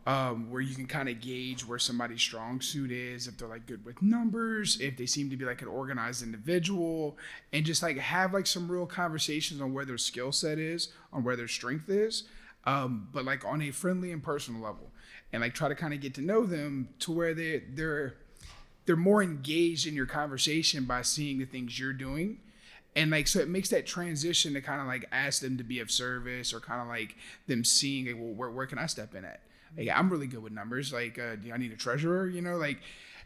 [SPEAKER 3] where you can kind of gauge where somebody's strong suit is, if they're like good with numbers, if they seem to be like an organized individual, and just like have like some real conversations on where their skill set is, on where their strength is. But like on a friendly and personal level, and like try to kind of get to know them to where they're more engaged in your conversation by seeing the things you're doing. And like, so it makes that transition to kind of like ask them to be of service, or kind of like them seeing, like, well, where can I step in at? Like, I'm really good with numbers. Like, do I need a treasurer?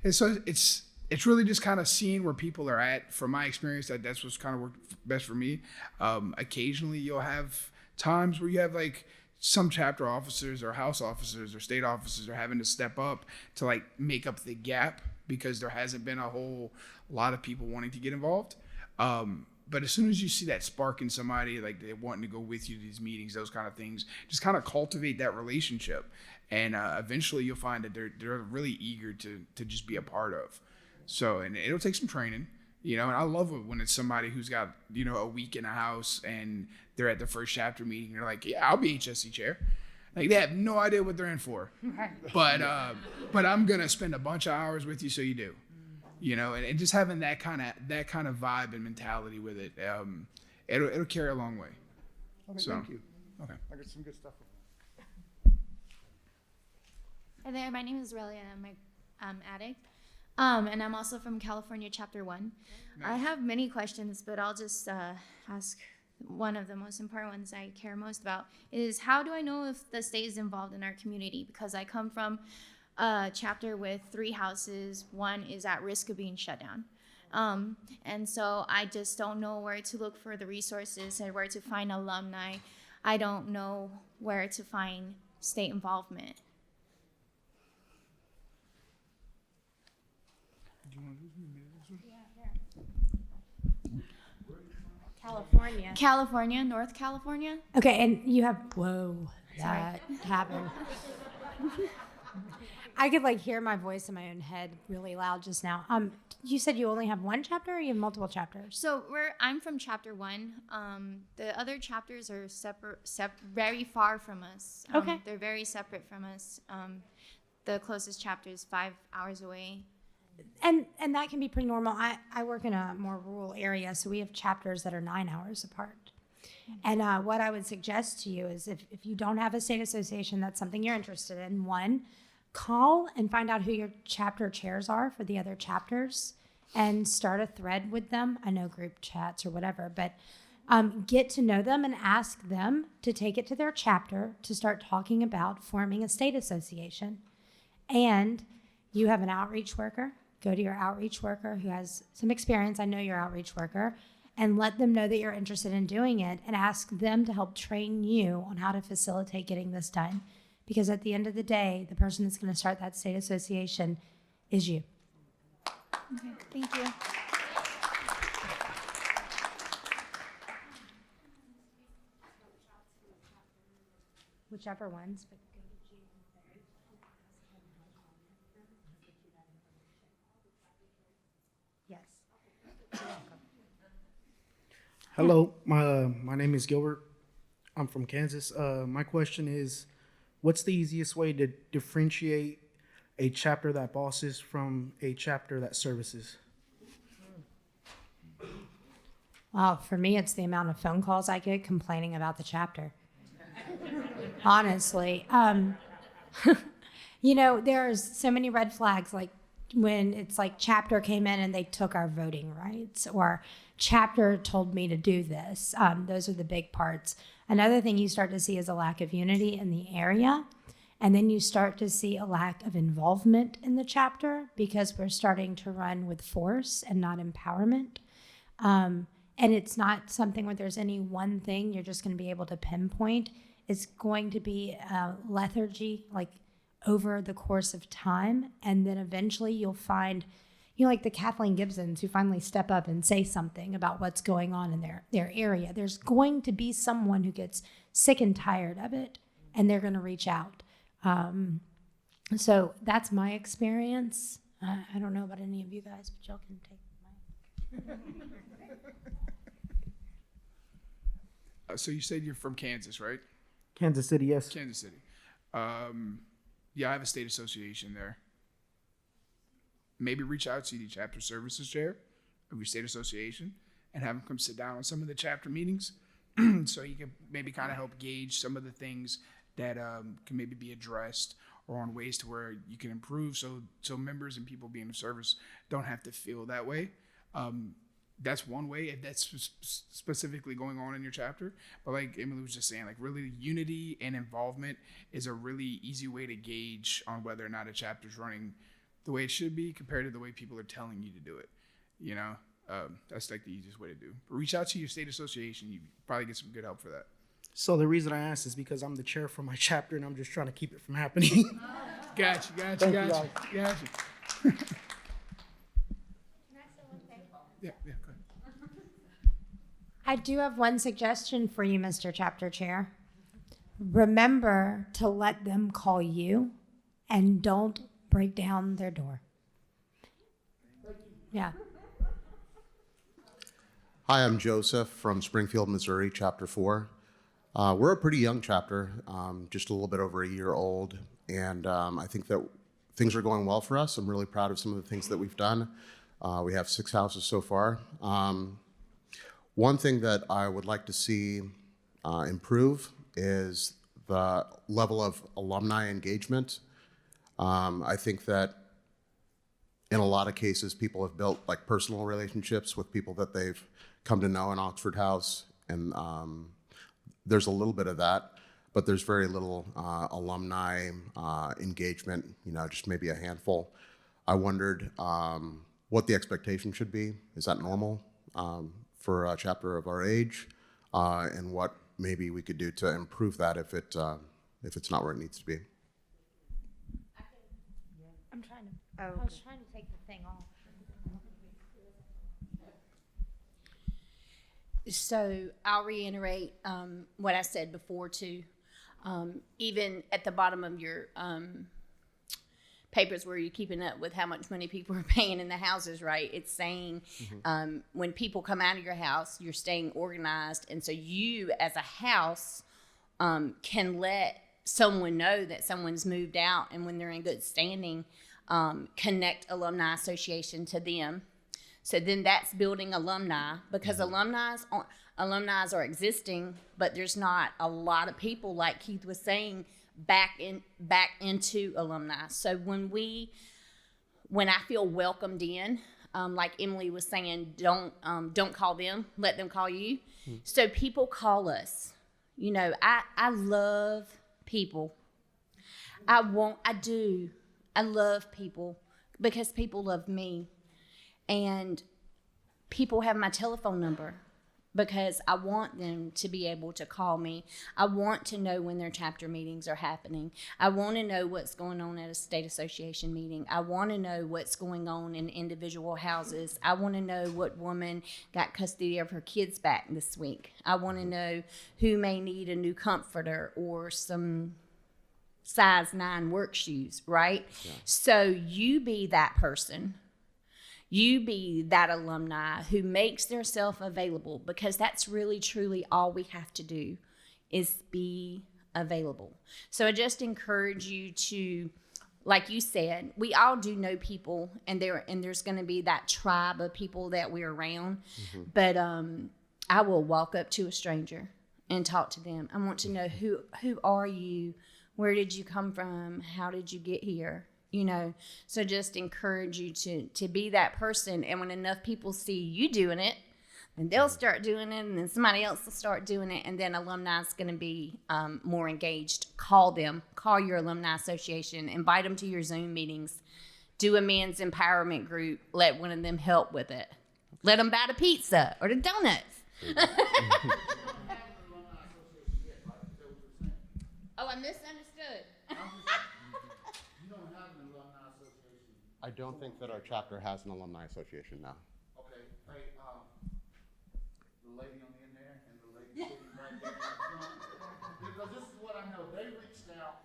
[SPEAKER 3] And so it's really just kind of seeing where people are at. From my experience, that's what's kind of worked best for me. Occasionally you'll have times where you have like some chapter officers or house officers or state officers are having to step up to like make up the gap because there hasn't been a whole lot of people wanting to get involved. But as soon as you see that spark in somebody, like they're wanting to go with you to these meetings, those kind of things, just kind of cultivate that relationship. And eventually you'll find that they're really eager to just be a part of. So, and it'll take some training, and I love it when it's somebody who's got, a week in a house and they're at their first chapter meeting. They're like, yeah, I'll be HSC chair. Like, they have no idea what they're in for. But I'm going to spend a bunch of hours with you so you do. And just having that kind of vibe and mentality with it, it'll carry a long way.
[SPEAKER 8] Okay,
[SPEAKER 3] So,
[SPEAKER 8] thank you.
[SPEAKER 3] Okay.
[SPEAKER 8] I got some good stuff.
[SPEAKER 9] Hi there, my name is Relia, I'm an addict. And I'm also from California, Chapter 1. I have many questions, but I'll just ask one of the most important ones I care most about is, how do I know if the state is involved in our community? Because I come from a chapter with 3 houses. One is at risk of being shut down. And so I just don't know where to look for the resources and where to find alumni. I don't know where to find state involvement. California, North California.
[SPEAKER 6] Okay, and you have, whoa, that happened. I could like hear my voice in my own head really loud just now. You said you only have one chapter, or you have multiple chapters?
[SPEAKER 9] So I'm from chapter 1. The other chapters are very far from us.
[SPEAKER 6] Okay.
[SPEAKER 9] They're very separate from us. The closest chapter is 5 hours away.
[SPEAKER 6] And that can be pretty normal. I work in a more rural area, so we have chapters that are 9 hours apart. And what I would suggest to you is if you don't have a state association, that's something you're interested in. One, call and find out who your chapter chairs are for the other chapters and start a thread with them. I know group chats or whatever, but get to know them and ask them to take it to their chapter to start talking about forming a state association. And you have an outreach worker. Go to your outreach worker who has some experience. I know your outreach worker. And let them know that you're interested in doing it and ask them to help train you on how to facilitate getting this done. Because at the end of the day, the person that's going to start that state association is you.
[SPEAKER 9] Okay, thank you.
[SPEAKER 6] Whichever ones. But yes.
[SPEAKER 10] Hello, my name is Gilbert. I'm from Kansas. My question is, what's the easiest way to differentiate a chapter that bosses from a chapter that services?
[SPEAKER 6] Well, for me, it's the amount of phone calls I get complaining about the chapter. Honestly. There's so many red flags, like when it's like chapter came in and they took our voting rights, or chapter told me to do this. Those are the big parts. Another thing you start to see is a lack of unity in the area. And then you start to see a lack of involvement in the chapter because we're starting to run with force and not empowerment. And it's not something where there's any one thing you're just going to be able to pinpoint. It's going to be a lethargy, like over the course of time. And then eventually you'll find, like the Kathleen Gibsons who finally step up and say something about what's going on in their area. There's going to be someone who gets sick and tired of it, and they're going to reach out. So that's my experience. I don't know about any of you guys, but y'all can take mine.
[SPEAKER 3] So you said you're from Kansas, right?
[SPEAKER 10] Kansas City, yes.
[SPEAKER 3] Kansas City. Yeah, I have a state association there. Maybe reach out to the chapter services chair of your state association and have them come sit down on some of the chapter meetings so you can maybe kind of help gauge some of the things that can maybe be addressed or on ways to where you can improve so members and people being of service don't have to feel that way. That's one way if that's specifically going on in your chapter. But like Emily was just saying, like really unity and involvement is a really easy way to gauge on whether or not a chapter's running the way it should be compared to the way people are telling you to do it. That's like the easiest way to do. But reach out to your state association. You probably get some good help for that.
[SPEAKER 10] So the reason I asked is because I'm the chair for my chapter and I'm just trying to keep it from happening.
[SPEAKER 3] Gotcha.
[SPEAKER 10] Thank you, guys.
[SPEAKER 3] Yeah, go ahead.
[SPEAKER 6] I do have one suggestion for you, Mr. Chapter Chair. Remember to let them call you and don't break down their door. Yeah.
[SPEAKER 11] Hi, I'm Joseph from Springfield, Missouri, Chapter 4. We're a pretty young chapter, just a little bit over a year old, and I think that things are going well for us. I'm really proud of some of the things that we've done. We have 6 houses so far. One thing that I would like to see improve is the level of alumni engagement. I think that in a lot of cases, people have built like personal relationships with people that they've come to know in Oxford House, and there's a little bit of that, but there's very little alumni engagement, just maybe a handful. I wondered what the expectation should be. Is that normal for a chapter of our age? And what maybe we could do to improve that if it's not where it needs to be.
[SPEAKER 6] I'm trying to. I was trying to take the thing off.
[SPEAKER 5] So I'll reiterate what I said before too. Even at the bottom of your papers where you're keeping up with how much money people are paying in the houses, right? It's saying when people come out of your house, you're staying organized. And so you as a house can let someone know that someone's moved out, and when they're in good standing, connect Alumni Association to them. So then that's building alumni, because alumni are existing, but there's not a lot of people, like Keith was saying, back into alumni. So when I feel welcomed in, like Emily was saying, don't call them, let them call you. So people call us. You know, I love people. I love people because people love me. And people have my telephone number because I want them to be able to call me. I want to know when their chapter meetings are happening. I want to know what's going on at a state association meeting. I want to know what's going on in individual houses. I want to know what woman got custody of her kids back this week. I want to know who may need a new comforter or some size 9 work shoes, right? Yeah. So you be that person. You be that alumni who makes themselves available, because that's really, truly all we have to do is be available. So I just encourage you to, like you said, we all do know people, and there's going to be that tribe of people that we're around. But I will walk up to a stranger and talk to them. I want to know who are you? Where did you come from? How did you get here? You know, so just encourage you to be that person. And when enough people see you doing it, then they'll start doing it, and then somebody else will start doing it, and then alumni is going to be more engaged. Call your alumni association, invite them to your Zoom meetings, do a men's empowerment group, let one of them help with it. Let them buy the pizza or the donuts. Oh, I misunderstood.
[SPEAKER 11] I don't think that our chapter has an alumni association now.
[SPEAKER 1] Okay, hey, the lady on the end there and the lady sitting right there in the front, because this is what I know. They reached out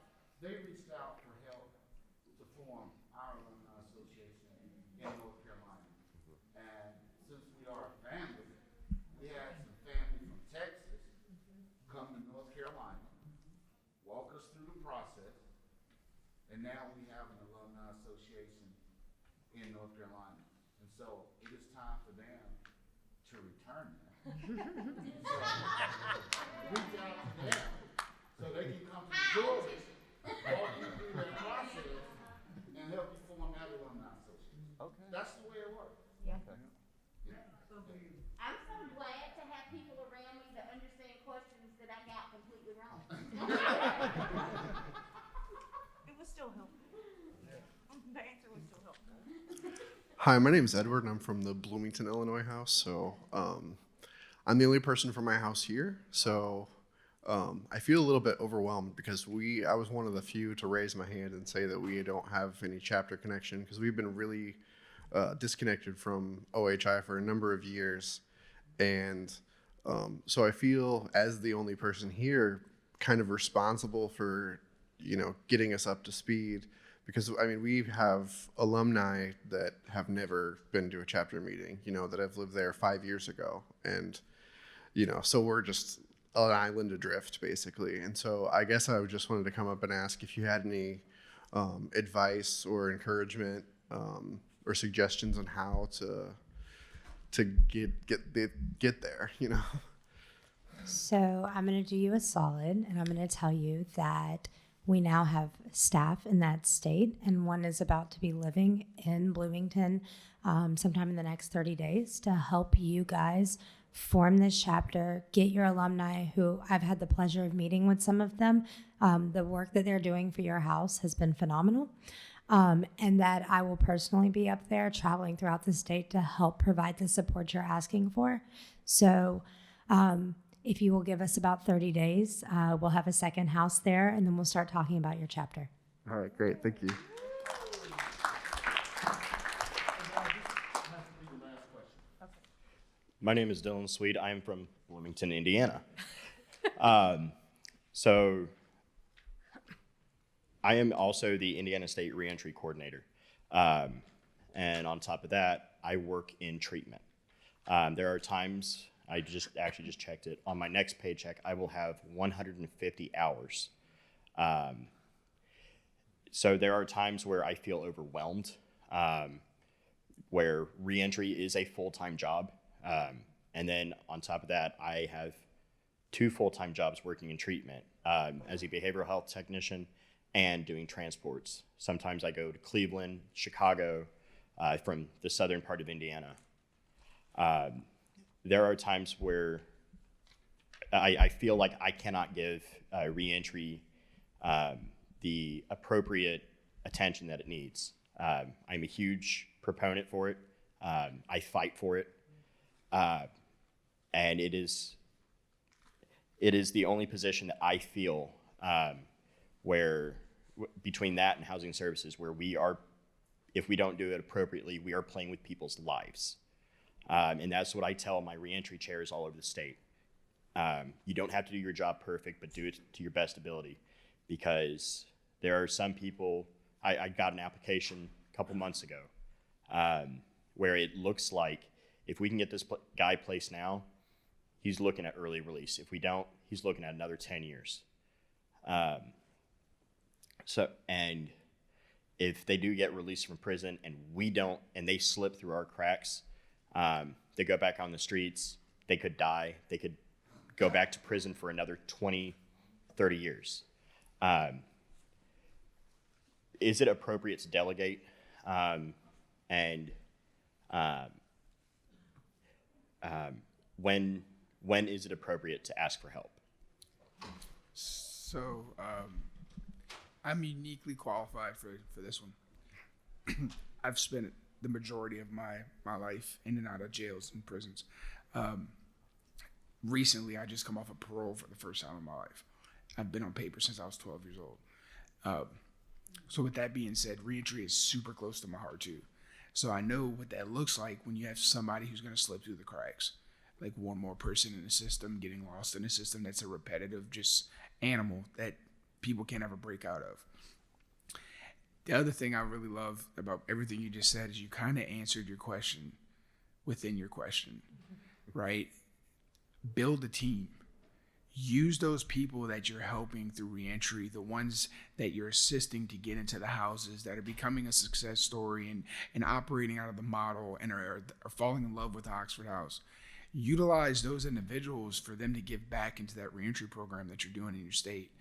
[SPEAKER 1] for help to form our alumni association in North Carolina. And since we are a family, we had some family from Texas come to North Carolina, walk us through the process, and now we have an alumni association in North Carolina. And so it is time for them to return that. So reach out to them so they can come to the doors, walk you through that process, and help you form that alumni association. Okay. That's the way it works.
[SPEAKER 5] Yeah.
[SPEAKER 1] Okay. Yeah.
[SPEAKER 5] I'm so glad to have people around me that understand questions that I got completely wrong.
[SPEAKER 12] It was still helpful. The answer was still helpful.
[SPEAKER 13] Hi, my name is Edward, and I'm from the Bloomington, Illinois house. So I'm the only person from my house here. So I feel a little bit overwhelmed because I was one of the few to raise my hand and say that we don't have any chapter connection, because we've been really disconnected from OHI for a number of years. And so I feel, as the only person here, kind of responsible for, getting us up to speed. Because, we have alumni that have never been to a chapter meeting, that have lived there 5 years ago. And, so we're just an island adrift, basically. And so I guess I just wanted to come up and ask if you had any advice or encouragement or suggestions on how to get there,
[SPEAKER 6] So I'm going to do you a solid, and I'm going to tell you that we now have staff in that state, and one is about to be living in Bloomington sometime in the next 30 days to help you guys form this chapter, get your alumni, who I've had the pleasure of meeting with some of them. The work that they're doing for your house has been phenomenal. And that I will personally be up there traveling throughout the state to help provide the support you're asking for. So if you will give us about 30 days, we'll have a second house there, and then we'll start talking about your chapter.
[SPEAKER 13] All right, great. Thank you.
[SPEAKER 14] My name is Dylan Sweet. I am from Bloomington, Indiana. So I am also the Indiana State Reentry Coordinator. And on top of that, I work in treatment. There are times, I just checked it, on my next paycheck, I will have 150 hours. So there are times where I feel overwhelmed, where reentry is a full-time job. And then on top of that, I have 2 full-time jobs working in treatment as a behavioral health technician and doing transports. Sometimes I go to Cleveland, Chicago, from the southern part of Indiana. There are times where I feel like I cannot give reentry the appropriate attention that it needs. I'm a huge proponent for it. I fight for it. And it is the only position that I feel where between that and housing services where we are, if we don't do it appropriately, we are playing with people's lives. And that's what I tell my reentry chairs all over the state. You don't have to do your job perfect, but do it to your best ability, because there are some people, I got an application a couple months ago where it looks like if we can get this guy placed now, he's looking at early release. If we don't, he's looking at another 10 years. And if they do get released from prison and we don't, and they slip through our cracks, they go back on the streets, they could die, they could go back to prison for another 20, 30 years. Is it appropriate to delegate? When is it appropriate to ask for help?
[SPEAKER 3] So I'm uniquely qualified for this one. I've spent the majority of my life in and out of jails and prisons. Recently, I just come off of parole for the first time in my life. I've been on paper since I was 12 years old. So with that being said, reentry is super close to my heart too. So I know what that looks like when you have somebody who's going to slip through the cracks. Like one more person in the system, getting lost in the system. That's a repetitive just animal that people can't ever break out of. The other thing I really love about everything you just said is you kind of answered your question within your question, right? Build a team. Use those people that you're helping through reentry, the ones that you're assisting to get into the houses that are becoming a success story and operating out of the model and are falling in love with Oxford House. Utilize those individuals for them to give back into that reentry program that you're doing in your state.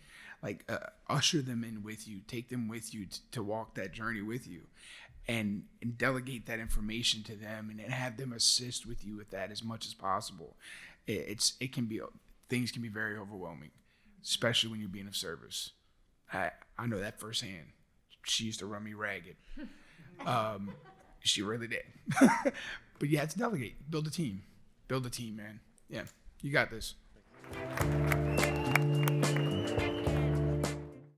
[SPEAKER 3] Like usher them in with you, take them with you to walk that journey with you, and delegate that information to them and have them assist with you with that as much as possible. Things can be very overwhelming, especially when you're being of service. I know that firsthand. She used to run me ragged. She really did. But you have to delegate, build a team, man. Yeah, you got this.